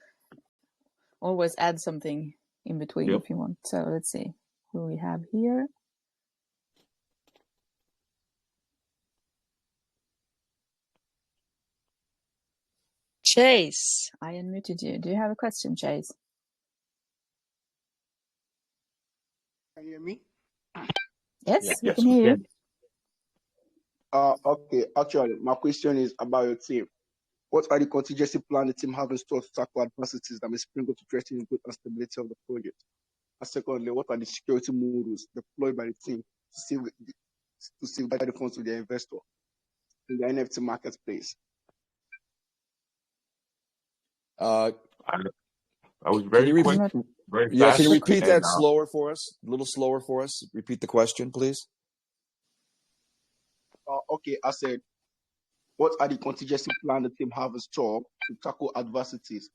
always add something in between if you want. So let's see who we have here. Chase, I unmuted you. Do you have a question, Chase?
Can you hear me?
Yes, we can hear you.
Okay, actually, my question is about your team. What are the contingency plans the team have in store to tackle adversities that may spring up to threaten the growth and stability of the project? And secondly, what are the security models deployed by the team to safeguard the funds of their investor in the NFT marketplace?
I was very quick, very fast.
Can you repeat that slower for us? A little slower for us? Repeat the question, please.
Okay, I said, what are the contingency plans the team have in store to tackle adversities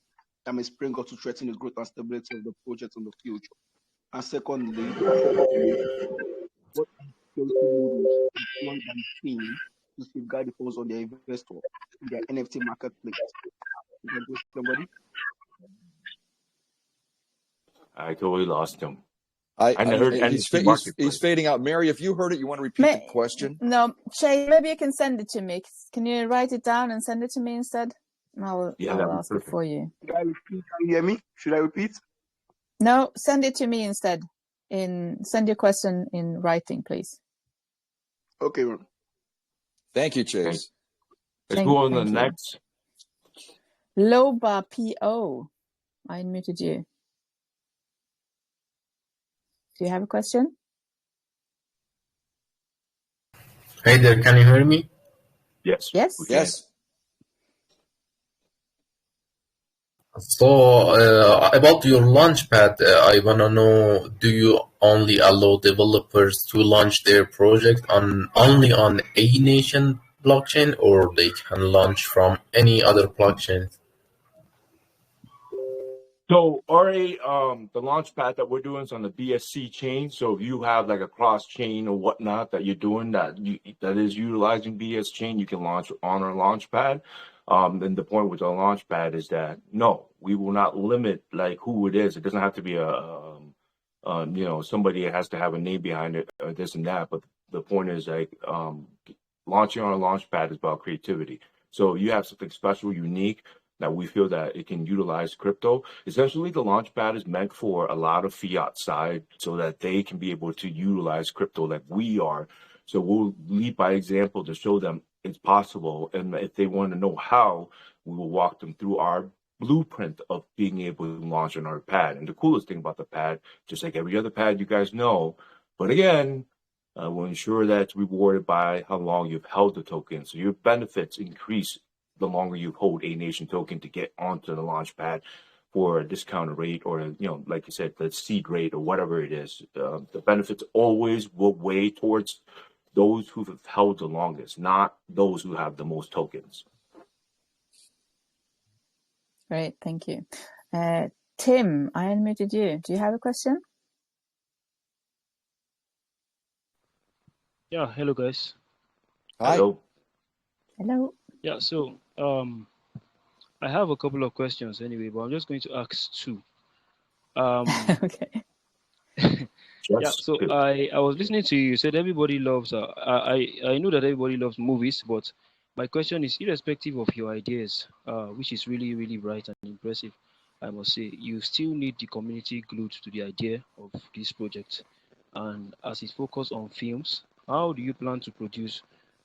that may spring up to threaten the growth and stability of the project in the future? And secondly, what are the security models deployed by the team to safeguard the funds of their investor in their NFT marketplace? Somebody?
I totally lost him.
He's fading out. Mary, if you heard it, you want to repeat the question?
No, Shay, maybe you can send it to me. Can you write it down and send it to me instead? I'll ask it for you.
Can I repeat? Can you hear me? Should I repeat?
No, send it to me instead. Send your question in writing, please.
Okay.
Thank you, Chase.
Let's go on to the next.
Loba PO, I unmuted you. Do you have a question?
Hey there, can you hear me?
Yes.
Yes.
So about your launchpad, I want to know, do you only allow developers to launch their project only on A Nation blockchain, or they can launch from any other blockchain?
So the launchpad that we're doing is on the BSC chain. So if you have like a cross chain or whatnot that you're doing that is utilizing BS chain, you can launch on our launchpad. And the point with our launchpad is that no, we will not limit like who it is. It doesn't have to be somebody has to have a name behind it or this and that. But the point is like launching on a launchpad is about creativity. So you have something special, unique, that we feel that it can utilize crypto. Essentially, the launchpad is meant for a lot of fiat side so that they can be able to utilize crypto like we are. So we'll lead by example to show them it's possible. And if they want to know how, we will walk them through our blueprint of being able to launch on our pad. And the coolest thing about the pad, just like every other pad you guys know, but again, we'll ensure that it's rewarded by how long you've held the token. So your benefits increase the longer you hold A Nation token to get onto the launch pad for a discounted rate, or like you said, the seed rate or whatever it is. The benefits always will weigh towards those who have held the longest, not those who have the most tokens.
Great, thank you. Tim, I unmuted you. Do you have a question?
Yeah, hello guys.
Hi.
Hello.
Hello.
Yeah, so I have a couple of questions anyway, but I'm just going to ask two.
Okay.
Yeah,
Just
so
two.
I was listening to you. You said everybody loves. I know that everybody loves movies, but my question is, irrespective of your ideas, which is really really bright and impressive, I must say, you still need the community glued to the idea of this project. And as it focuses on films, how do you plan to produce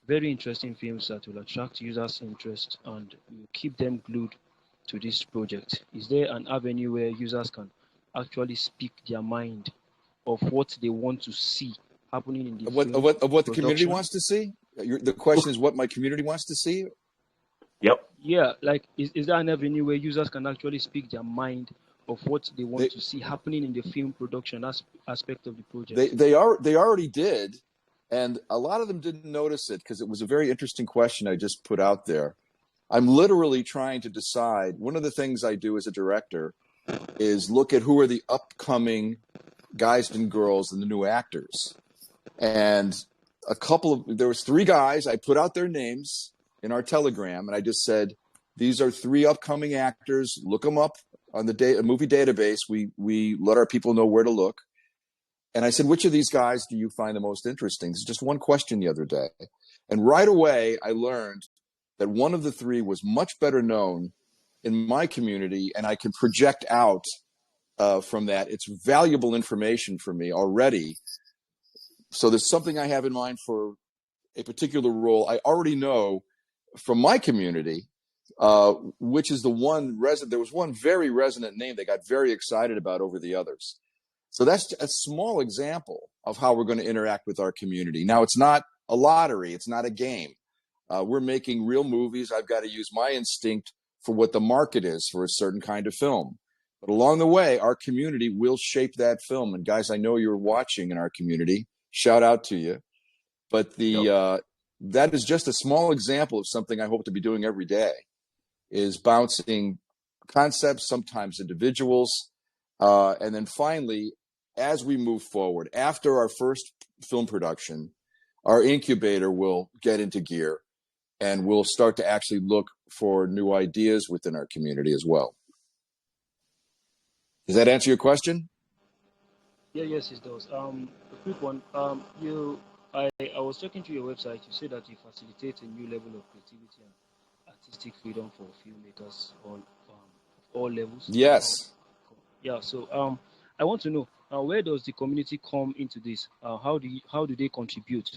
very interesting films that will attract users' interest and will keep them glued to this project? Is there an avenue where users can actually speak their mind of what they want to see happening in the film
What the community
production?
wants to see? The question is what my community wants to see?
Yep.
Yeah, like is there an avenue where users can actually speak their mind of what they want
They
to see happening in the film production aspect of the
they
project?
they are they already did, and a lot of them didn't notice it because it was a very interesting question I just put out there. I'm literally trying to decide. One of the things I do as a director is look at who are the upcoming guys and girls and the new actors. And there was three guys. I put out their names in our Telegram, and I just said, these are three upcoming actors. Look them up on the movie database. We let our people know where to look. And I said, which of these guys do you find the most interesting? It's just one question the other day. And right away, I learned that one of the three was much better known in my community, and I can project out from that. It's valuable information for me already. So there's something I have in mind for a particular role. I already know from my community, which is the one resident. There was one very resonant name they got very excited about over the others. So that's a small example of how we're going to interact with our community. Now, it's not a lottery. It's not a game. We're making real movies. I've got to use my instinct for what the market is for a certain kind of film. But along the way, our community will shape that film. And guys, I know you're watching in our community. Shout out to you. But that is just a small example of something I hope to be doing every day, is bouncing concepts, sometimes individuals. And then finally, as we move forward, after our first film production, our incubator will get into gear and we'll start to actually look for new ideas within our community as well. Does that answer your question?
Yeah, yes, it does. A quick one. I was checking through your website. You said that you facilitate a new level of creativity and artistic freedom for filmmakers on all levels.
Yes.
Yeah. So I want to know where does the community come into this? How do they contribute?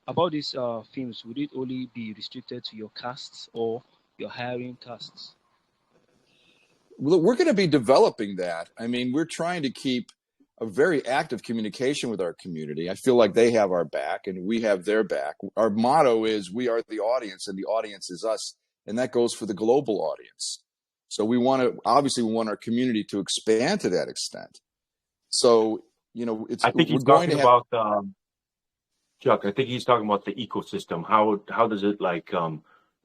About these films, would it only be restricted to your casts or your hiring casts?
Well, we're going to be developing that. I mean, we're trying to keep a very active communication with our community. I feel like they have our back and we have their back. Our motto is we are the audience and the audience is us. And that goes for the global audience. So we want our community to expand to that extent. So,
I think he's talking about Chuck. I think he's talking about the ecosystem. How does it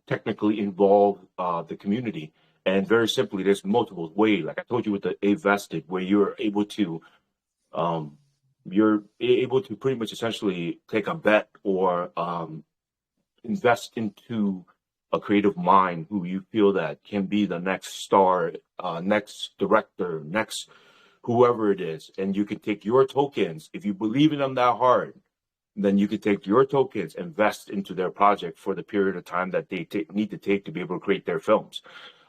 technically involve the community? And very simply, there's multiple ways. Like I told you with the A vested, where you're able to pretty much essentially take a bet or invest into a creative mind who you feel that can be the next star, next director, next whoever it is. And you can take your tokens, if you believe in them that hard, then you could take your tokens, invest into their project for the period of time that they need to take to be able to create their films.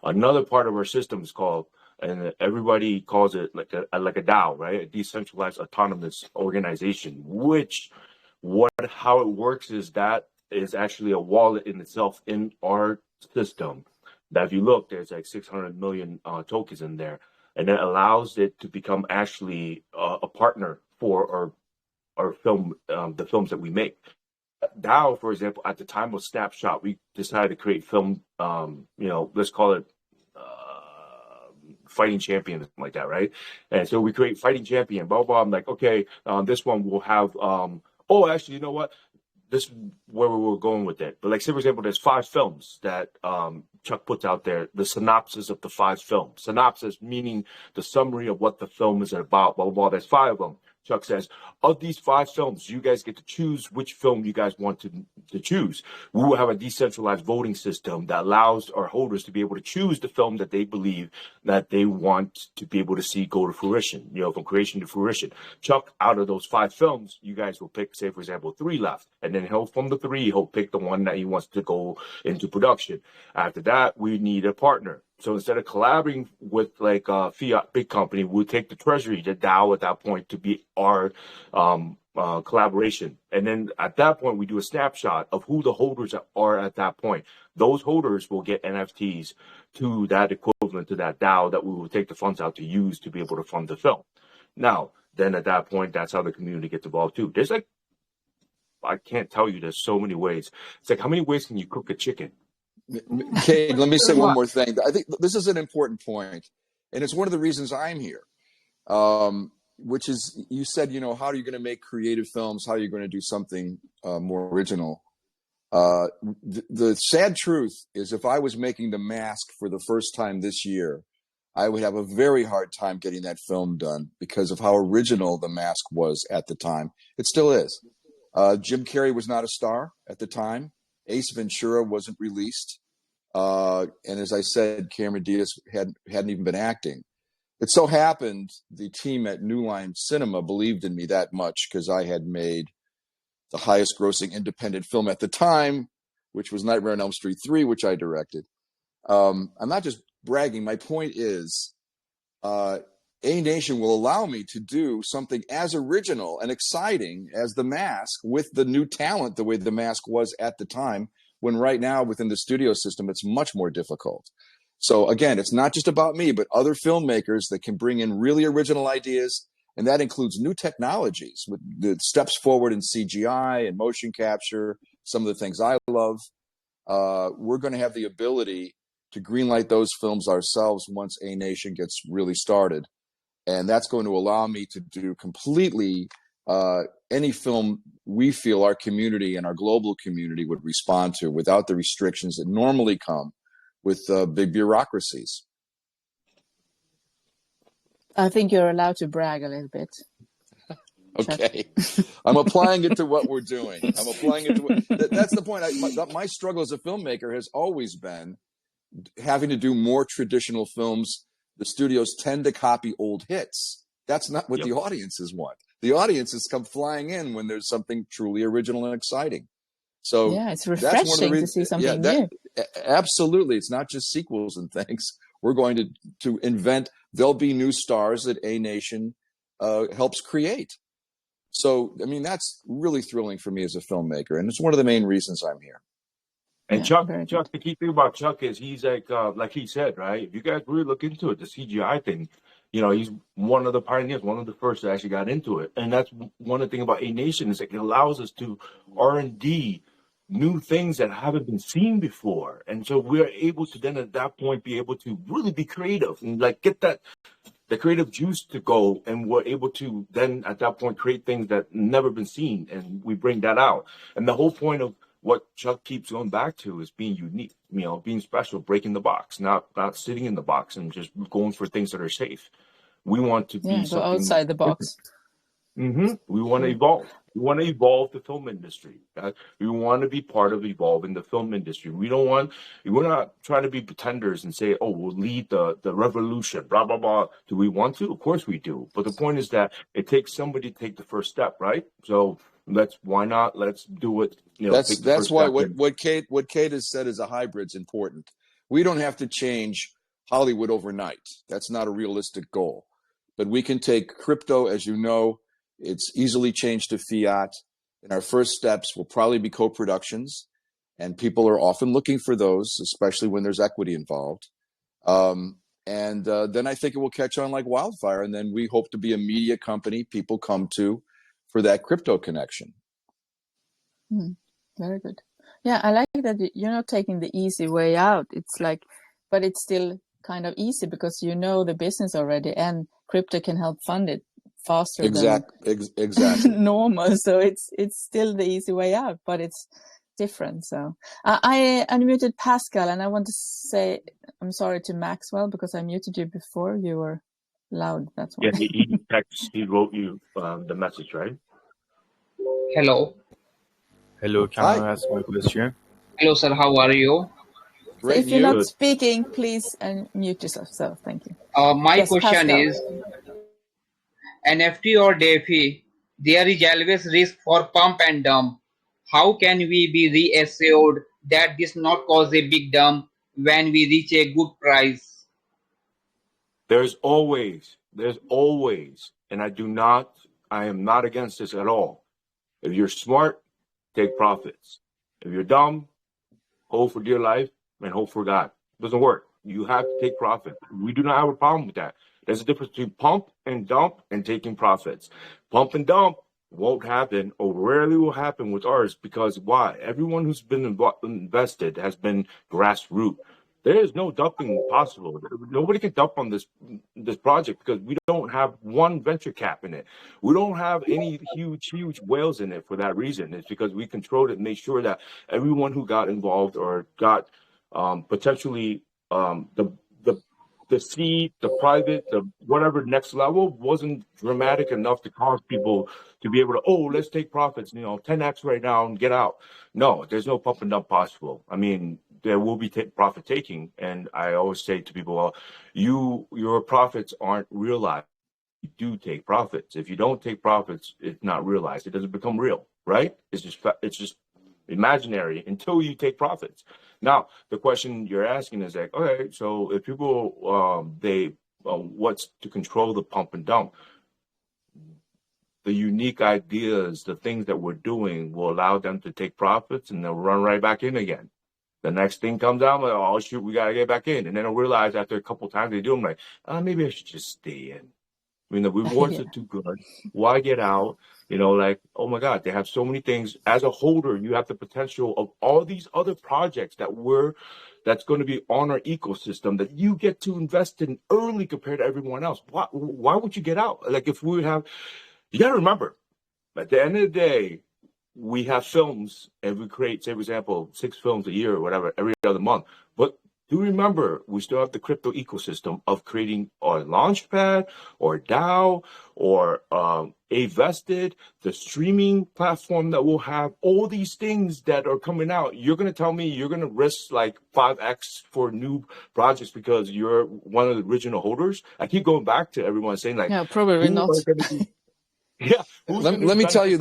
Another part of our system is called, and everybody calls it like a DAO, right? A decentralized autonomous organization, how it works is that is actually a wallet in itself in our system. That if you look, there's like 600 million tokens in there, and it allows it to become actually a partner for our film, the films that we make. Now, for example, at the time of Snapshot, we decided to create film, let's call it Fighting Champion, something like that, right? And so we create Fighting Champion, blah, blah. I'm like, okay, this one will have, actually, you know what? this is where we were going with it. But like, say for example, there's 5 films that Chuck puts out there. The synopsis of the 5 films. Synopsis meaning the summary of what the film is about. Blah blah blah. There's 5 of them. Chuck says, of these 5 films, you guys get to choose which film you guys want to choose. We will have a decentralized voting system that allows our holders to be able to choose the film that they believe that they want to be able to see go to fruition, from creation to fruition. Chuck, out of those 5 films, you guys will pick, say, for example, 3 left. And then from the 3, he'll pick the one that he wants to go into production. After that, we need a partner. So instead of collaborating with like a fiat big company, we'll take the treasury, the DAO at that point to be our collaboration. And then at that point, we do a snapshot of who the holders are at that point. Those holders will get NFTs to that equivalent to that DAO that we will take the funds out to use to be able to fund the film. Now, then at that point, that's how the community gets involved too. There's like, I can't tell you, there's so many ways. It's like, how many ways can you cook a chicken?
Cade, let me say one more thing. I think this is an important point, and it's one of the reasons I'm here, which is you said, how are you going to make creative films? How are you going to do something more original? The sad truth is if I was making The Mask for the first time this year, I would have a very hard time getting that film done because of how original The Mask was at the time. It still is. Jim Carrey was not a star at the time. Ace Ventura wasn't released. And as I said, Cameron Diaz hadn't even been acting. It so happened the team at New Line Cinema believed in me that much because I had made the highest grossing independent film at the time, which was Nightmare on Elm Street 3, which I directed. I'm not just bragging. My point is A Nation will allow me to do something as original and exciting as The Mask with the new talent the way The Mask was at the time, when right now within the studio system, it's much more difficult. So again, it's not just about me, but other filmmakers that can bring in really original ideas. And that includes new technologies with the steps forward in CGI and motion capture, some of the things I love. We're going to have the ability to greenlight those films ourselves once A Nation gets really started. And that's going to allow me to do completely any film we feel our community and our global community would respond to without the restrictions that normally come with big bureaucracies.
I think you're allowed to brag a little bit.
Okay. I'm applying it to what we're doing. I'm applying it to that's the point. My struggle as a filmmaker has always been having to do more traditional films. The studios tend to copy old hits. That's not what the audiences want. The audiences come flying in when there's something truly original and exciting. So
yeah, it's refreshing to see something new.
Absolutely. It's not just sequels and things. We're going to invent. There'll be new stars that A Nation helps create. So, I mean, that's really thrilling for me as a filmmaker. And it's one of the main reasons I'm here.
And Chuck, the key thing about Chuck is he's like he said, right? If you guys really look into it, the CGI thing, he's one of the pioneers, one of the first that actually got into it. And that's one of the things about A Nation is it allows us to R&D new things that haven't been seen before. And so we're able to then at that point be able to really be creative and like get the creative juice to go, and we're able to then at that point create things that never been seen, and we bring that out. And the whole point of what Chuck keeps going back to is being unique, being special, breaking the box, not sitting in the box and just going for things that are safe. We want to be
go outside the box.
Mm-hmm. We want to evolve. We want to evolve the film industry. We want to be part of evolving the film industry. We're not trying to be pretenders and say, oh, we'll lead the revolution, blah, blah, blah. Do we want to? Of course we do. But the point is that it takes somebody to take the first step, right? So why not? Let's do it.
That's why what Kate has said is a hybrid's important. We don't have to change Hollywood overnight. That's not a realistic goal. But we can take crypto, as you know, it's easily changed to fiat. And our first steps will probably be co-productions. And people are often looking for those, especially when there's equity involved. And then I think it will catch on like wildfire. And then we hope to be a media company people come to for that crypto connection.
Very good. Yeah, I like that you're not taking the easy way out. It's like, but it's still kind of easy because you know the business already and crypto can help fund it faster than
exactly.
normal. So it's still the easy way out, but it's different. So I unmuted Pascal, and I want to say I'm sorry to Maxwell because I muted you before. You were loud. That's why.
Yeah, he wrote you the message, right?
Hello.
Hello, can
Hi.
I ask my question?
Hello, sir. How are you?
So
Great,
if
and
you're
you?
not
Good.
speaking, please unmute yourself. So thank you.
My
Yes,
question
Pascal.
is NFT or DeFi, there is always risk for pump and dump. How can we be reassured that this not cause a big dump when we reach a good price?
There's always, and I am not against this at all. If you're smart, take profits. If you're dumb, hold for dear life and hope for God. It doesn't work. You have to take profit. We do not have a problem with that. There's a difference between pump and dump and taking profits. Pump and dump won't happen, or rarely will happen with ours, because why? Everyone who's been invested has been grassroots. There is no dumping possible. Nobody can dump on this project because we don't have one venture cap in it. We don't have any huge whales in it for that reason. It's because we controlled it and made sure that everyone who got involved or got potentially the seed, the private, the whatever next level wasn't dramatic enough to cause people to be able to, oh, let's take profits, 10x right now and get out. No, there's no pump and dump possible. I mean, there will be profit taking, and I always say to people, well, your profits aren't realized. You do take profits. If you don't take profits, it's not realized. It doesn't become real, right? It's just imaginary until you take profits. Now, the question you're asking is like, okay, so if people what's to control the pump and dump? The unique ideas, the things that we're doing will allow them to take profits, and they'll run right back in again. The next thing comes out, like, oh shoot, we gotta get back in, and then I'll realize after a couple times they do, I'm like, maybe I should just stay in. I mean, the rewards are too good. Why get out? Like, oh my God, they have so many things. As a holder, you have the potential of all these other projects that's going to be on our ecosystem that you get to invest in early compared to everyone else. Why would you get out? Like, if we have, you got to remember, at the end of the day, we have films and we create, say, for example, 6 films a year or whatever, every other month. But do remember, we still have the crypto ecosystem of creating a launchpad or DAO or a vested, the streaming platform that will have all these things that are coming out. You're going to tell me you're going to risk like 5x for new projects because you're one of the original holders? I keep going back to everyone saying like,
No, probably not.
Yeah,
let me tell you,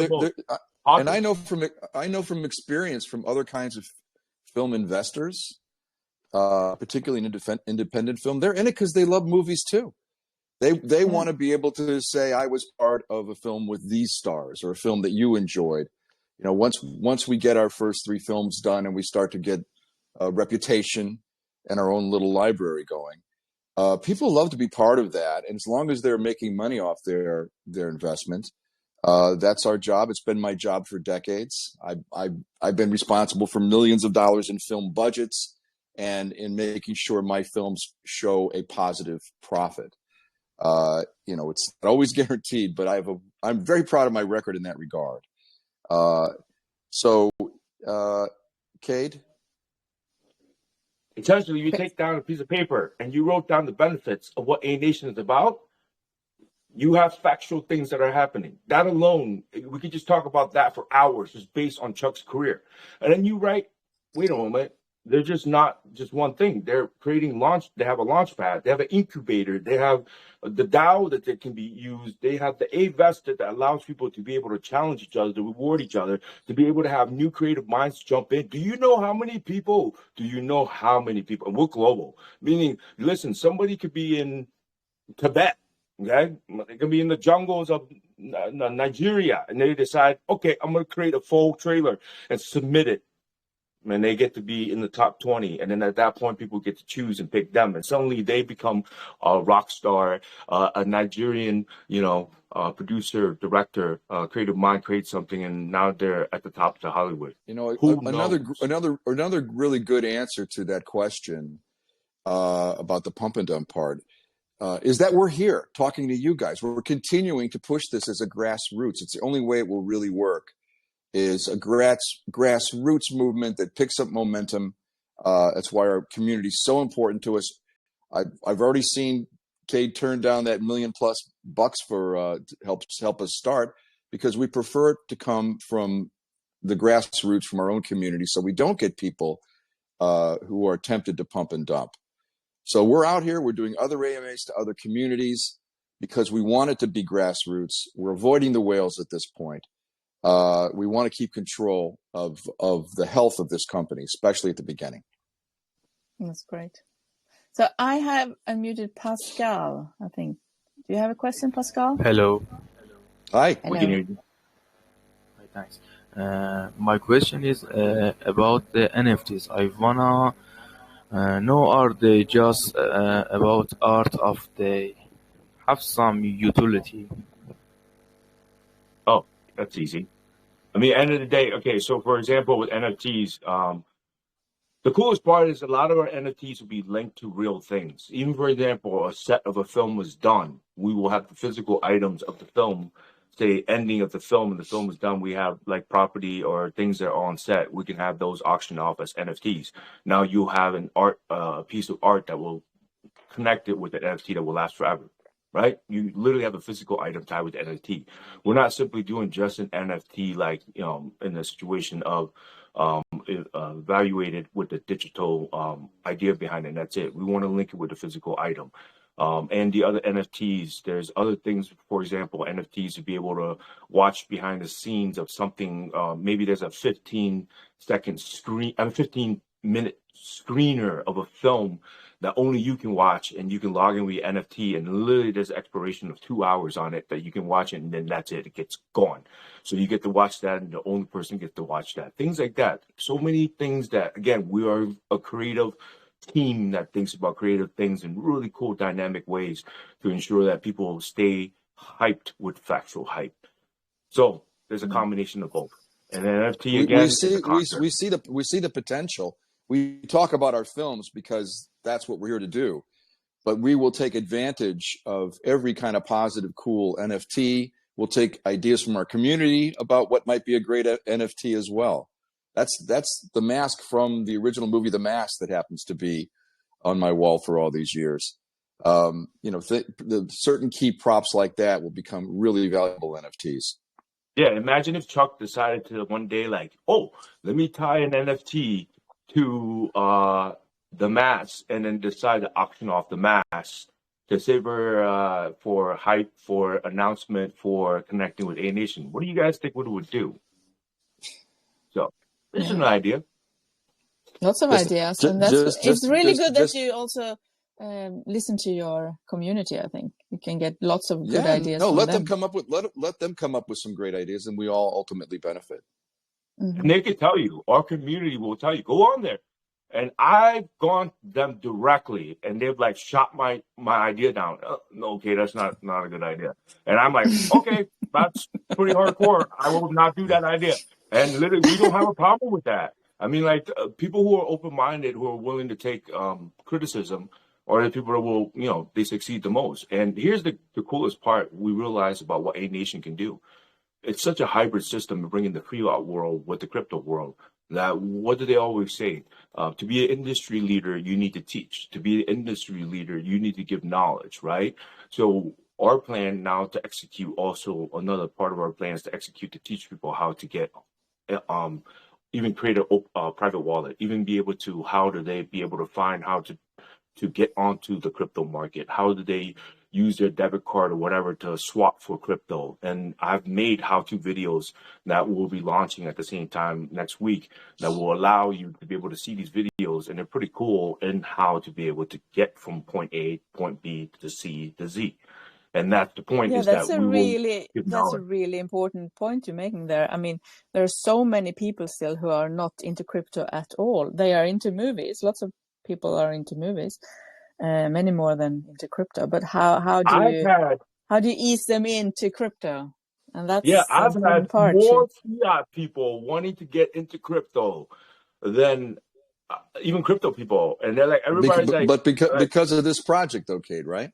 and I know from experience from other kinds of film investors, particularly in independent film, they're in it because they love movies too. They want to be able to say, I was part of a film with these stars, or a film that you enjoyed. Once we get our first 3 films done and we start to get a reputation and our own little library going, people love to be part of that. And as long as they're making money off their investment, that's our job. It's been my job for decades. I've been responsible for millions of dollars in film budgets and in making sure my films show a positive profit. It's not always guaranteed, but I'm very proud of my record in that regard. Cade?
Essentially, you take down a piece of paper and you wrote down the benefits of what A Nation is about. You have factual things that are happening. That alone, we could just talk about that for hours, just based on Chuck's career. And then you write, wait a moment, they're just not just one thing. They're creating they have a launch pad, they have an incubator, they have the DAO that they can be used, they have the A-Vested that allows people to be able to challenge each other, to reward each other, to be able to have new creative minds jump in. Do you know how many people? And we're global. Meaning, listen, somebody could be in Tibet, okay? They can be in the jungles of Nigeria, and they decide, okay, I'm going to create a full trailer and submit it. And they get to be in the top 20. And then at that point, people get to choose and pick them. And suddenly they become a rock star, a Nigerian, producer, director, creative mind creates something. And now they're at the top of Hollywood.
Another really good answer to that question about the pump and dump part. is that we're here talking to you guys. We're continuing to push this as a grassroots. It's the only way it will really work, is a grassroots movement that picks up momentum. That's why our community is so important to us. I've already seen Cade turn down that $1 million+ for help us start, because we prefer it to come from the grassroots, from our own community, so we don't get people who are tempted to pump and dump. So we're out here, we're doing other AMAs to other communities because we want it to be grassroots. We're avoiding the whales at this point. We want to keep control of the health of this company, especially at the beginning.
That's great. So I have unmuted Pascal, I think. Do you have a question, Pascal?
Hello.
Hi.
Hello.
We can hear you.
Hi, thanks. My question is about the NFTs. I wanna know, are they just about art, of they have some utility?
Oh, that's easy. I mean, end of the day, okay, so for example, with NFTs, the coolest part is a lot of our NFTs will be linked to real things. Even, for example, a set of a film was done. We will have the physical items of the film, say, ending of the film, and the film is done. We have like property or things that are on set. We can have those auctioned off as NFTs. Now you have an piece of art that will connect it with an NFT that will last forever. Right? You literally have a physical item tied with the NFT. We're not simply doing just an NFT like, in the situation of evaluated with the digital idea behind it, and that's it. We want to link it with the physical item. And the other NFTs, there's other things, for example, NFTs to be able to watch behind the scenes of something. Maybe there's a 15-second screen, 15-minute screener of a film that only you can watch, and you can log in with your NFT, and literally there's an expiration of 2 hours on it that you can watch it, and then that's it. It gets gone. So you get to watch that, and the only person gets to watch that. Things like that. So many things that, again, we are a creative team that thinks about creative things in really cool, dynamic ways to ensure that people stay hyped with factual hype. So there's a combination of both. And NFT again is a concept.
We see the potential. We talk about our films because that's what we're here to do, but we will take advantage of every kind of positive, cool NFT. We'll take ideas from our community about what might be a great NFT as well. That's the mask from the original movie, The Mask, that happens to be on my wall for all these years. The certain key props like that will become really valuable NFTs.
Yeah, imagine if Chuck decided to one day, like, oh, let me tie an NFT to The Mask, and then decide to auction off The Mask to save her for hype, for announcement, for connecting with A Nation. What do you guys think it would do? So this is an idea.
Lots of ideas, and it's really good that you also listen to your community. I think you can get lots of good ideas.
No, let them come up with some great ideas, and we all ultimately benefit.
Mm-hmm. And they can tell you, our community will tell you, go on there. And I've gone to them directly, and they've like shot my idea down. Okay, that's not a good idea. And I'm like, okay, that's pretty hardcore. I will not do that idea. And literally, we don't have a problem with that. I mean, like people who are open-minded, who are willing to take criticism, are the people that will, they succeed the most. And here's the coolest part we realize about what A Nation can do. It's such a hybrid system to bring in the fiat world with the crypto world. That what do they always say? To be an industry leader, you need to teach. To be an industry leader, you need to give knowledge, right? So our plan now to execute, also another part of our plan is to execute to teach people how to get, even create a private wallet, even be able to, how do they be able to find how to get onto the crypto market? How do they use their debit card or whatever to swap for crypto? And I've made how-to videos that we'll be launching at the same time next week that will allow you to be able to see these videos, and they're pretty cool in how to be able to get from point A, point B to C to Z. And that's the point.
Yeah,
is
that's
that
a really important point you're making there. I mean, there are so many people still who are not into crypto at all. They are into movies. Lots of people are into movies, many more than into crypto. But how do you ease them into crypto? And that's
I've had
part
more fiat people wanting to get into crypto than even crypto people, and they're like, everybody's
because of this project, though, Cade, right?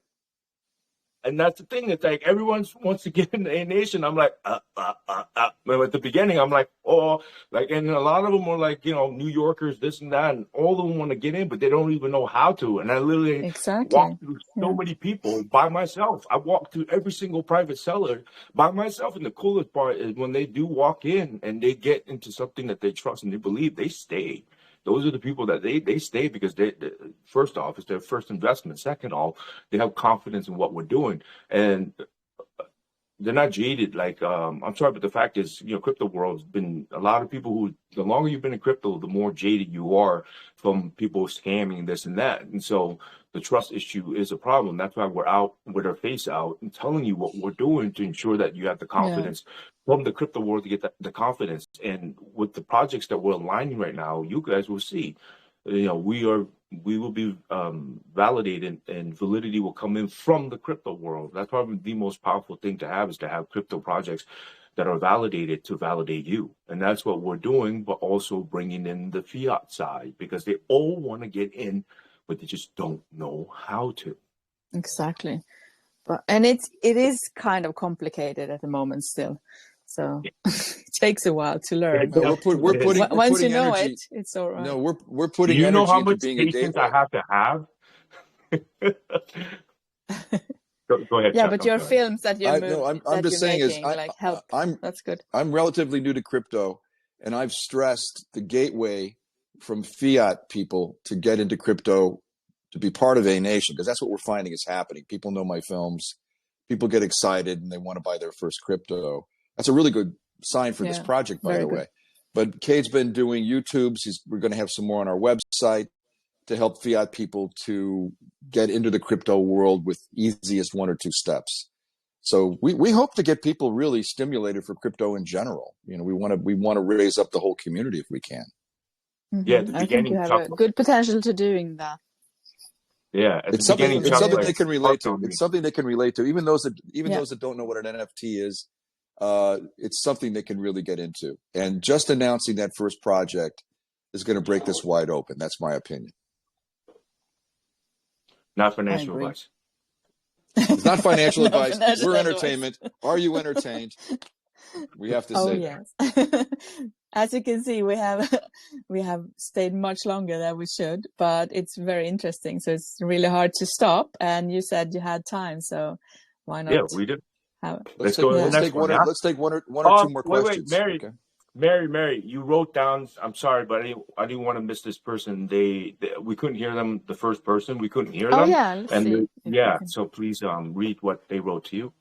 And that's the thing. It's like everyone wants to get into A Nation. I'm like, But at the beginning, I'm like, oh, like, and a lot of them are like, New Yorkers, this and that, and all of them want to get in, but they don't even know how to. And I literally walked through so many people by myself. I walked through every single private seller by myself. And the coolest part is when they do walk in and they get into something that they trust and they believe, they stay. Those are the people that they stay because they first off, it's their first investment. Second off, they have confidence in what we're doing, and they're not jaded. Like, I'm sorry, but the fact is, crypto world's been a lot of people who, the longer you've been in crypto, the more jaded you are from people scamming this and that. And so the trust issue is a problem. That's why we're out with our face out and telling you what we're doing to ensure that you have the confidence from the crypto world to get the confidence. And with the projects that we're aligning right now, you guys will see, we will be validated, and validity will come in from the crypto world. That's probably the most powerful thing to have, is to have crypto projects that are validated to validate you. And that's what we're doing, but also bringing in the fiat side, because they all want to get in, but they just don't know how to.
Exactly. And it is kind of complicated at the moment still. So it takes a while to learn.
No, we're putting
once you know
energy.
it's all right.
No, we're putting
Do you know
energy
how
into
much
being a
patience
gateway.
I have to have? Go ahead.
Yeah,
Chuck,
but
I'm
your
sorry.
films that you're
I'm just saying
making,
is
like, help. That's good.
I'm relatively new to crypto, and I've stressed the gateway from fiat people to get into crypto, to be part of A Nation, because that's what we're finding is happening. People know my films, people get excited, and they want to buy their first crypto. That's a really good sign for this project, by the way. But Cade's been doing YouTubes. We're going to have some more on our website to help fiat people to get into the crypto world with easiest 1 or 2 steps. So we hope to get people really stimulated for crypto in general. We want to raise up the whole community if we can.
Mm-hmm.
Yeah, at the
I
beginning,
think you have
Chuck,
a good potential to doing that.
Yeah,
it's something they can relate to. It's something they can relate to. Even those that don't know what an NFT is, it's something they can really get into. And just announcing that first project is going to break this wide open. That's my opinion.
Not financial advice.
It's not financial advice.
Financial
We're
advice.
entertainment. Are you entertained? We have to say
yes. As you can see, we have stayed much longer than we should, but it's very interesting. So it's really hard to stop. And you said you had time, so why not?
Yeah, we did.
Let's take one or two more questions.
Wait, Mary.
Okay.
Mary, you wrote down. I'm sorry, but I didn't want to miss this person. We couldn't hear them. The first person, we couldn't hear them.
Oh yeah, let's see.
So please read what they wrote to you.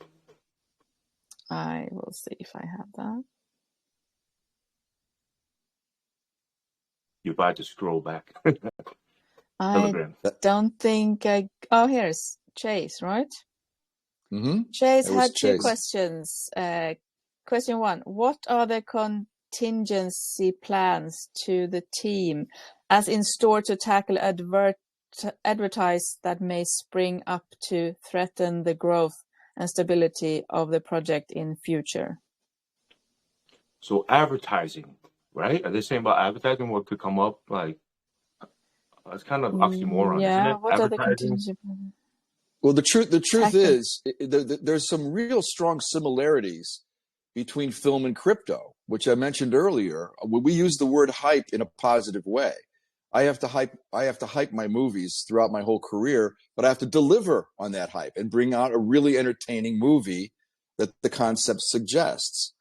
I will see if I have that.
You're about to scroll back.
I don't think oh, here's Chase, right?
Mm-hmm.
Chase had 2 questions. Question 1: what are the contingency plans to the team, as in store to tackle advertise that may spring up to threaten the growth and stability of the project in future?
So advertising, right? Are they saying about advertising? What could come up? Like, it's kind of oxymoron, isn't it?
What are the contingency plans?
Well, the truth is, there's some real strong similarities between film and crypto, which I mentioned earlier. We use the word hype in a positive way. I have to hype my movies throughout my whole career, but I have to deliver on that hype and bring out a really entertaining movie that the concept suggests.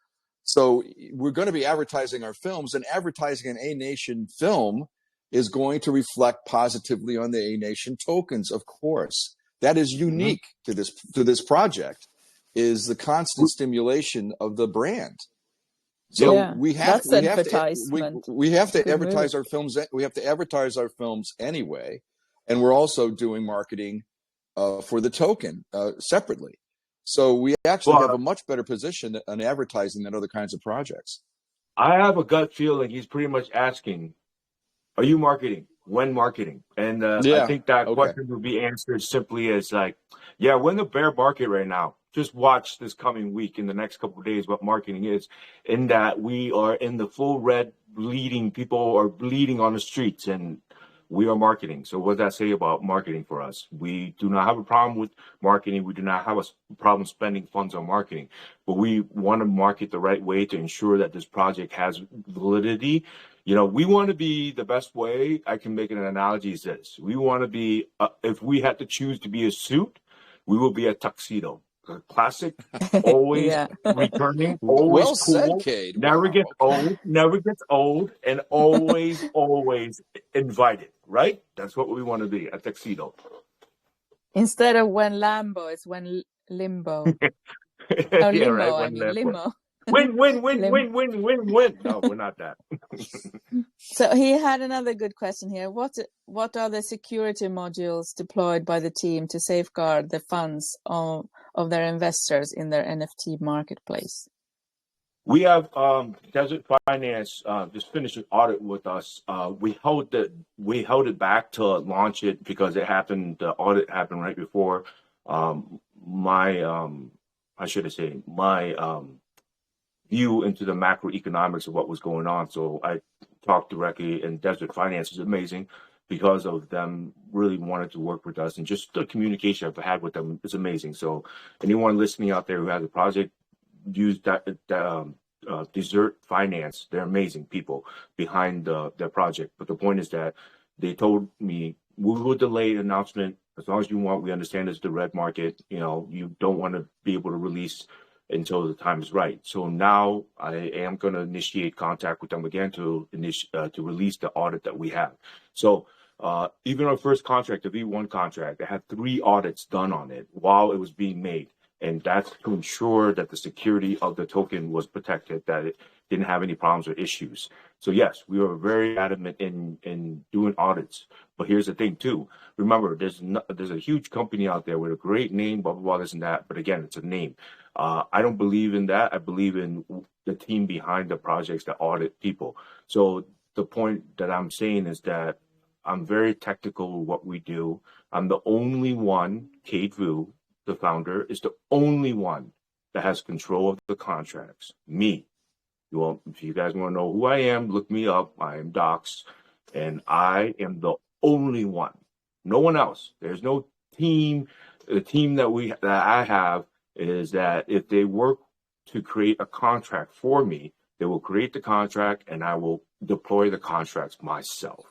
So we're going to be advertising our films, and advertising an A Nation film is going to reflect positively on the A Nation tokens, of course. That is unique to this project, is the constant stimulation of the brand. So we have to advertise our films. We have to advertise our films anyway, and we're also doing marketing for the token separately. So we actually have a much better position on advertising than other kinds of projects.
I have a gut feeling he's pretty much asking, are you marketing? When marketing? And I think that question will be answered simply as like, yeah, we're in the bear market right now. Just watch this coming week, in the next couple of days, what marketing is, in that we are in the full red bleeding. People are bleeding on the streets, and We are marketing. So what does that say about marketing for us? We do not have a problem with marketing. We do not have a problem spending funds on marketing, but we want to market the right way to ensure that this project has validity. You know, we want to be the best way. I can make an analogy is this. We want to be, if we had to choose to be a suit, we will be a tuxedo. Classic, always returning, always
well
cool,
said, Cade.
never
Wow,
gets
okay.
old, never gets old, and always, always invited, right? That's what we want to be, a tuxedo.
Instead of when Lambo, it's when Limbo.
Yeah,
Limo,
right.
I mean, limo.
Win. No, we're not that.
So he had another good question here. What are the security modules deployed by the team to safeguard the funds of their investors in their NFT marketplace?
We have Desert Finance just finished an audit with us. We held it back to launch it because it happened. The audit happened right before my view into the macroeconomics of what was going on. So I talked directly, and Desert Finance is amazing because of them really wanted to work with us, and just the communication I've had with them is amazing. So anyone listening out there who has a project, use Desert Finance. They're amazing people behind their project. But the point is that they told me, we will delay the announcement as long as you want. We understand it's the red market. You know, you don't want to be able to release until the time is right. So now I am going to initiate contact with them again to release the audit that we have. So even our first contract, the V1 contract, I had 3 audits done on it while it was being made. And that's to ensure that the security of the token was protected, that it didn't have any problems or issues. So yes, we were very adamant in doing audits. But here's the thing too. Remember, there's a huge company out there with a great name, blah, blah, blah, this and that. But again, it's a name. I don't believe in that. I believe in the team behind the projects that audit people. So the point that I'm saying is that I'm very technical with what we do. I'm the only one, Cade Vu, the founder, is the only one that has control of the contracts. Me. If you guys want to know who I am, look me up. I am Docs, and I am the only one. No one else. There's no team. The team that I have is that if they work to create a contract for me, they will create the contract, and I will deploy the contracts myself.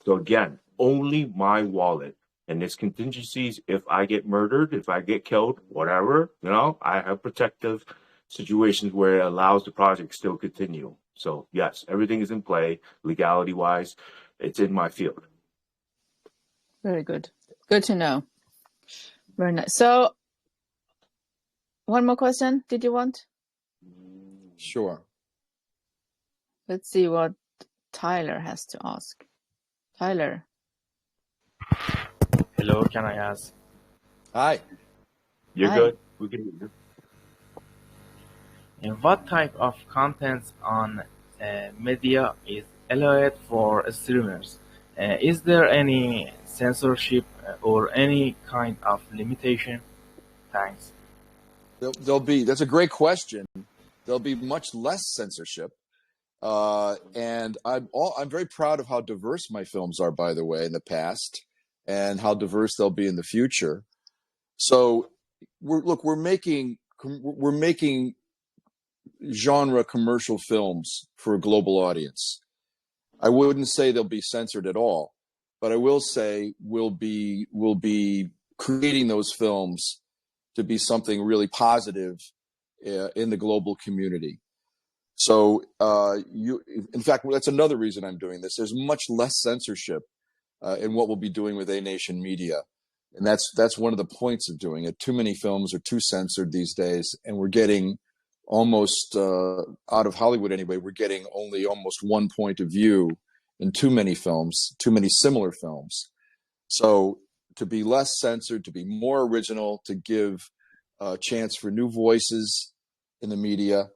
So again, only my wallet. And there's contingencies if I get murdered, if I get killed, whatever, you know, I have protective situations where it allows the project still continue. So yes, everything is in play, legality wise. It's in my field.
Very good. Good to know. Very nice. So one more question. Did you want?
Sure.
Let's see what Tyler has to ask. Tyler.
Hello, can I ask?
Hi.
You're
Hi.
good. We can hear you.
And what type of content on media is allowed for streamers? Is there any censorship or any kind of limitation? Thanks.
That's a great question. There'll be much less censorship. And I'm very proud of how diverse my films are, by the way, in the past, and how diverse they'll be in the future. So we're making genre commercial films for a global audience. I wouldn't say they'll be censored at all, but I will say we'll be creating those films to be something really positive in the global community. So in fact, that's another reason I'm doing this. There's much less censorship in what we'll be doing with A Nation Media. And that's one of the points of doing it. Too many films are too censored these days, and we're getting almost out of Hollywood anyway, we're getting only almost one point of view in too many films, too many similar films. So to be less censored, to be more original, to give a chance for new voices in the media,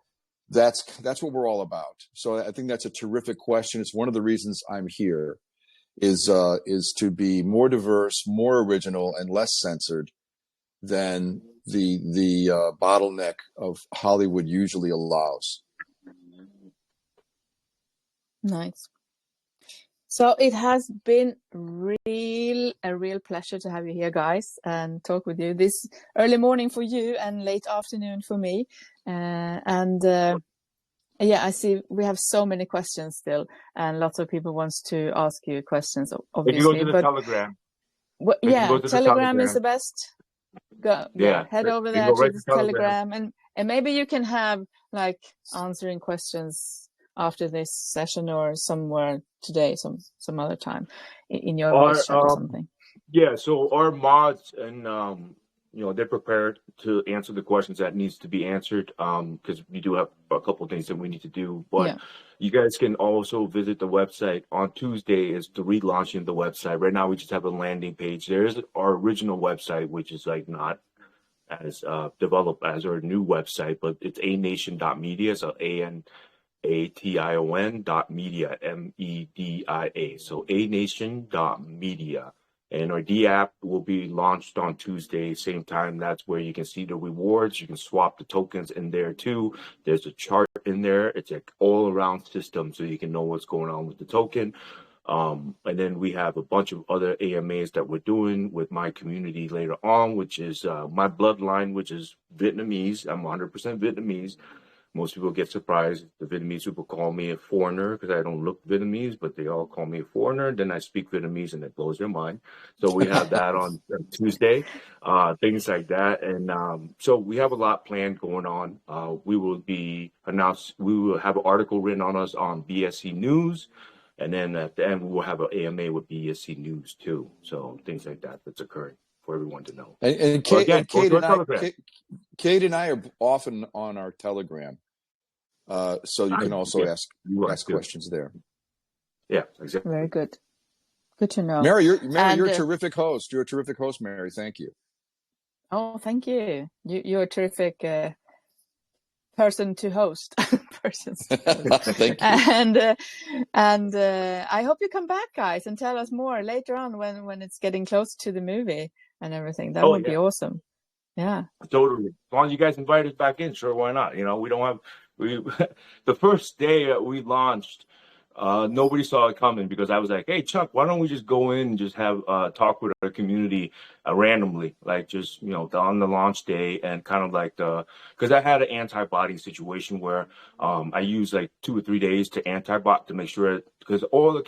that's what we're all about. So I think that's a terrific question. It's one of the reasons I'm here, is to be more diverse, more original, and less censored than the bottleneck of Hollywood usually allows.
Nice. So it has been a real pleasure to have you here, guys, and talk with you this early morning for you and late afternoon for me. Yeah, I see we have so many questions still, and lots of people wants to ask you questions,
If you go
obviously.
to the
But
Telegram,
yeah,
the
Telegram is
Telegram,
the best. Yeah, head over
you
there
go
to
right
the
to Telegram.
Telegram, and maybe you can have like answering questions after this session or somewhere today, some other time in your voice chat or something.
Yeah, so our mods and they're prepared to answer the questions that needs to be answered because we do have a couple of things that we need to do. But you guys can also visit the website. On Tuesday is the relaunching the website. Right now we just have a landing page. There's our original website, which is like not as developed as our new website, but it's anation.media, so ANATION.media, MEDIA. So anation.media. And our D app will be launched on Tuesday, same time. That's where you can see the rewards. You can swap the tokens in there too. There's a chart in there. It's like all around system, so you can know what's going on with the token. And then we have a bunch of other AMAs that we're doing with my community later on, which is my bloodline, which is Vietnamese. I'm 100% Vietnamese. Most people get surprised. The Vietnamese people call me a foreigner because I don't look Vietnamese, but they all call me a foreigner. Then I speak Vietnamese and it blows their mind. So we have that on Tuesday, things like that. And so we have a lot planned going on. We will have an article written on us on BSC News. And then at the end, we will have an AMA with BSC News too. So things like that that's occurring for everyone to know.
And Kate and I are often on our Telegram, so you can also ask questions there.
Yeah, exactly.
Very good. Good to know.
Mary, you're a terrific host. You're a terrific host, Mary. Thank you.
Oh, thank you. You're a terrific person to host.
Thank you.
And I hope you come back, guys, and tell us more later on when it's getting close to the movie and everything. That would be awesome. Yeah,
totally. As long as you guys invite us back in, sure, why not? We don't have the first day that we launched, nobody saw it coming because I was like, hey Chuck, why don't we just go in and just have talk with our community randomly, like just on the launch day, and kind of like because I had an antibody situation where I used like 2 or 3 days to antibot to make sure, because all the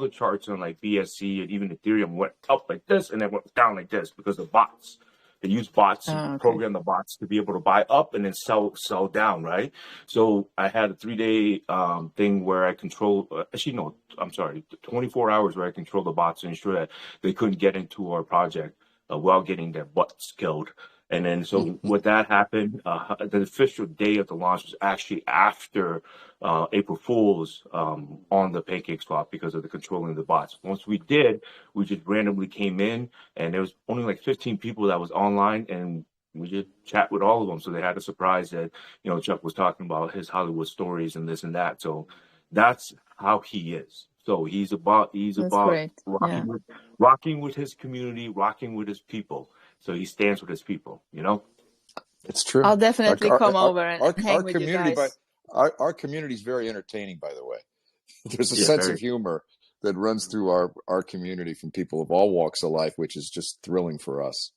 charts on like BSC and even Ethereum went up like this and then went down like this because of bots. They use bots to program the bots to be able to buy up and then sell down, right? So I had a 3-day thing where I control, 24 hours where I control the bots to ensure that they couldn't get into our project while getting their butts killed. And then so what that happened, the official day of the launch was actually after April Fool's on the Pancake Swap because of the controlling the bots. Once we did, we just randomly came in and there was only like 15 people that was online and we just chat with all of them. So they had a surprise that, Chuck was talking about his Hollywood stories and this and that. So that's how he is. So he's about rocking with his community, rocking with his people. So he stands with his people,
It's true.
I'll definitely come over and hang with you guys.
Our community is very entertaining, by the way. There's a sense of humor that runs through our community from people of all walks of life, which is just thrilling for us.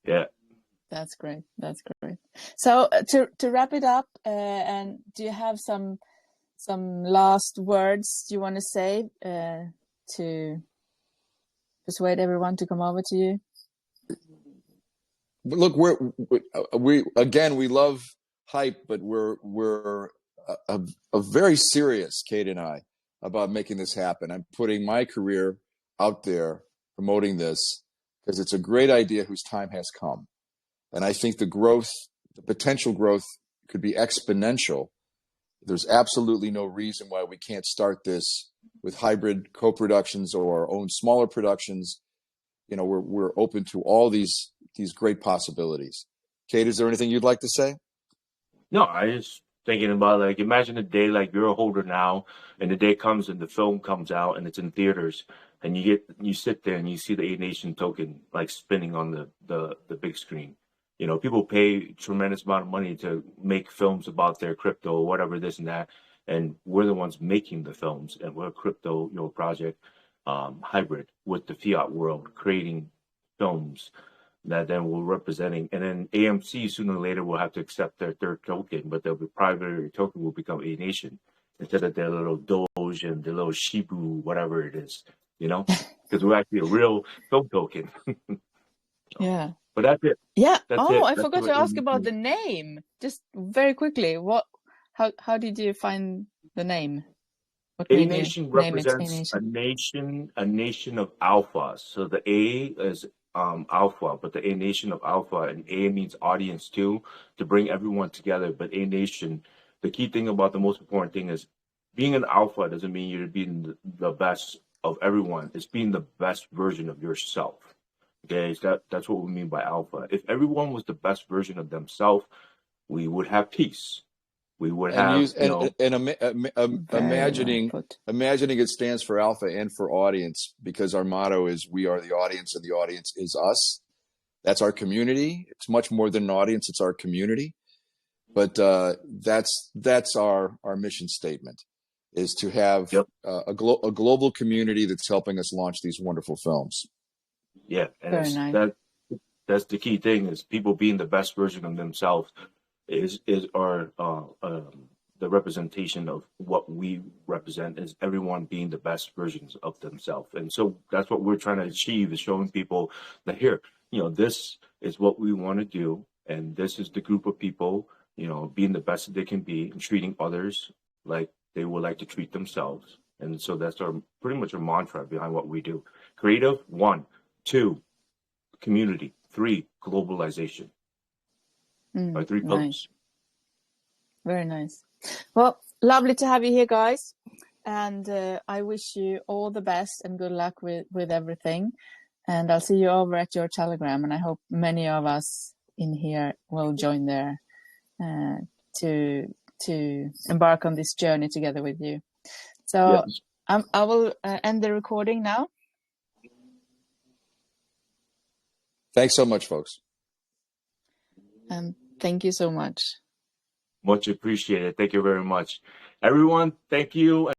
Yeah.
That's great. That's great. So to wrap it up, and do you have some last words you want to say to persuade everyone to come over to you?
Look, we love hype, but we're a very serious, Kate and I, about making this happen. I'm putting my career out there promoting this because it's a great idea whose time has come. And I think the potential growth could be exponential. There's absolutely no reason why we can't start this with hybrid co-productions or our own smaller productions. We're open to all these great possibilities. Kate, is there anything you'd like to say?
No, I just thinking about, like, imagine a day like you're a holder now and the day comes and the film comes out and it's in theaters and you sit there and you see the A Nation token like spinning on the big screen. People pay tremendous amount of money to make films about their crypto or whatever, this and that. and we're the ones making the films, and we're a crypto, project hybrid with the fiat world, creating films that then we're representing. And then AMC sooner or later will have to accept their third token, but the primary token will become A Nation instead of their little Doge and the little Shibu, whatever it is, because we're actually a real film token.
Yeah.
But that's it.
Yeah.
That's
Oh,
it.
I
That's
forgot
what
to ask about
AMC
the name. Just very quickly, how did you find the name? What
A
made you
Nation
name it A
represents a
Nation?
nation of alphas. So the A is alpha, but the A Nation of alpha, and A means audience too, to bring everyone together. But A Nation, the key thing about the most important thing is being an alpha doesn't mean you're being the best of everyone. It's being the best version of yourself. Okay, so that's what we mean by alpha. If everyone was the best version of themselves, we would have peace. We would have,
imagining it stands for alpha and for audience, because our motto is we are the audience and the audience is us. That's our community. It's much more than an audience. It's our community. But that's our mission statement, is to have a global community that's helping us launch these wonderful films.
Yeah, and that's the key thing, is people being the best version of themselves is our the representation of what we represent, is everyone being the best versions of themselves. And so that's what we're trying to achieve, is showing people that here, this is what we want to do, and this is the group of people, being the best that they can be and treating others like they would like to treat themselves. And so that's pretty much our mantra behind what we do. Creative, 1, 2, community, 3, globalization. By 3 pillars.
Nice. Very nice. Well, lovely to have you here, guys. And I wish you all the best and good luck with everything. And I'll see you over at your Telegram. And I hope many of us in here will join there to embark on this journey together with you. So yes. I will end the recording now.
Thanks so much, folks.
Thank you so much.
Much appreciated. Thank you very much. Everyone, thank you.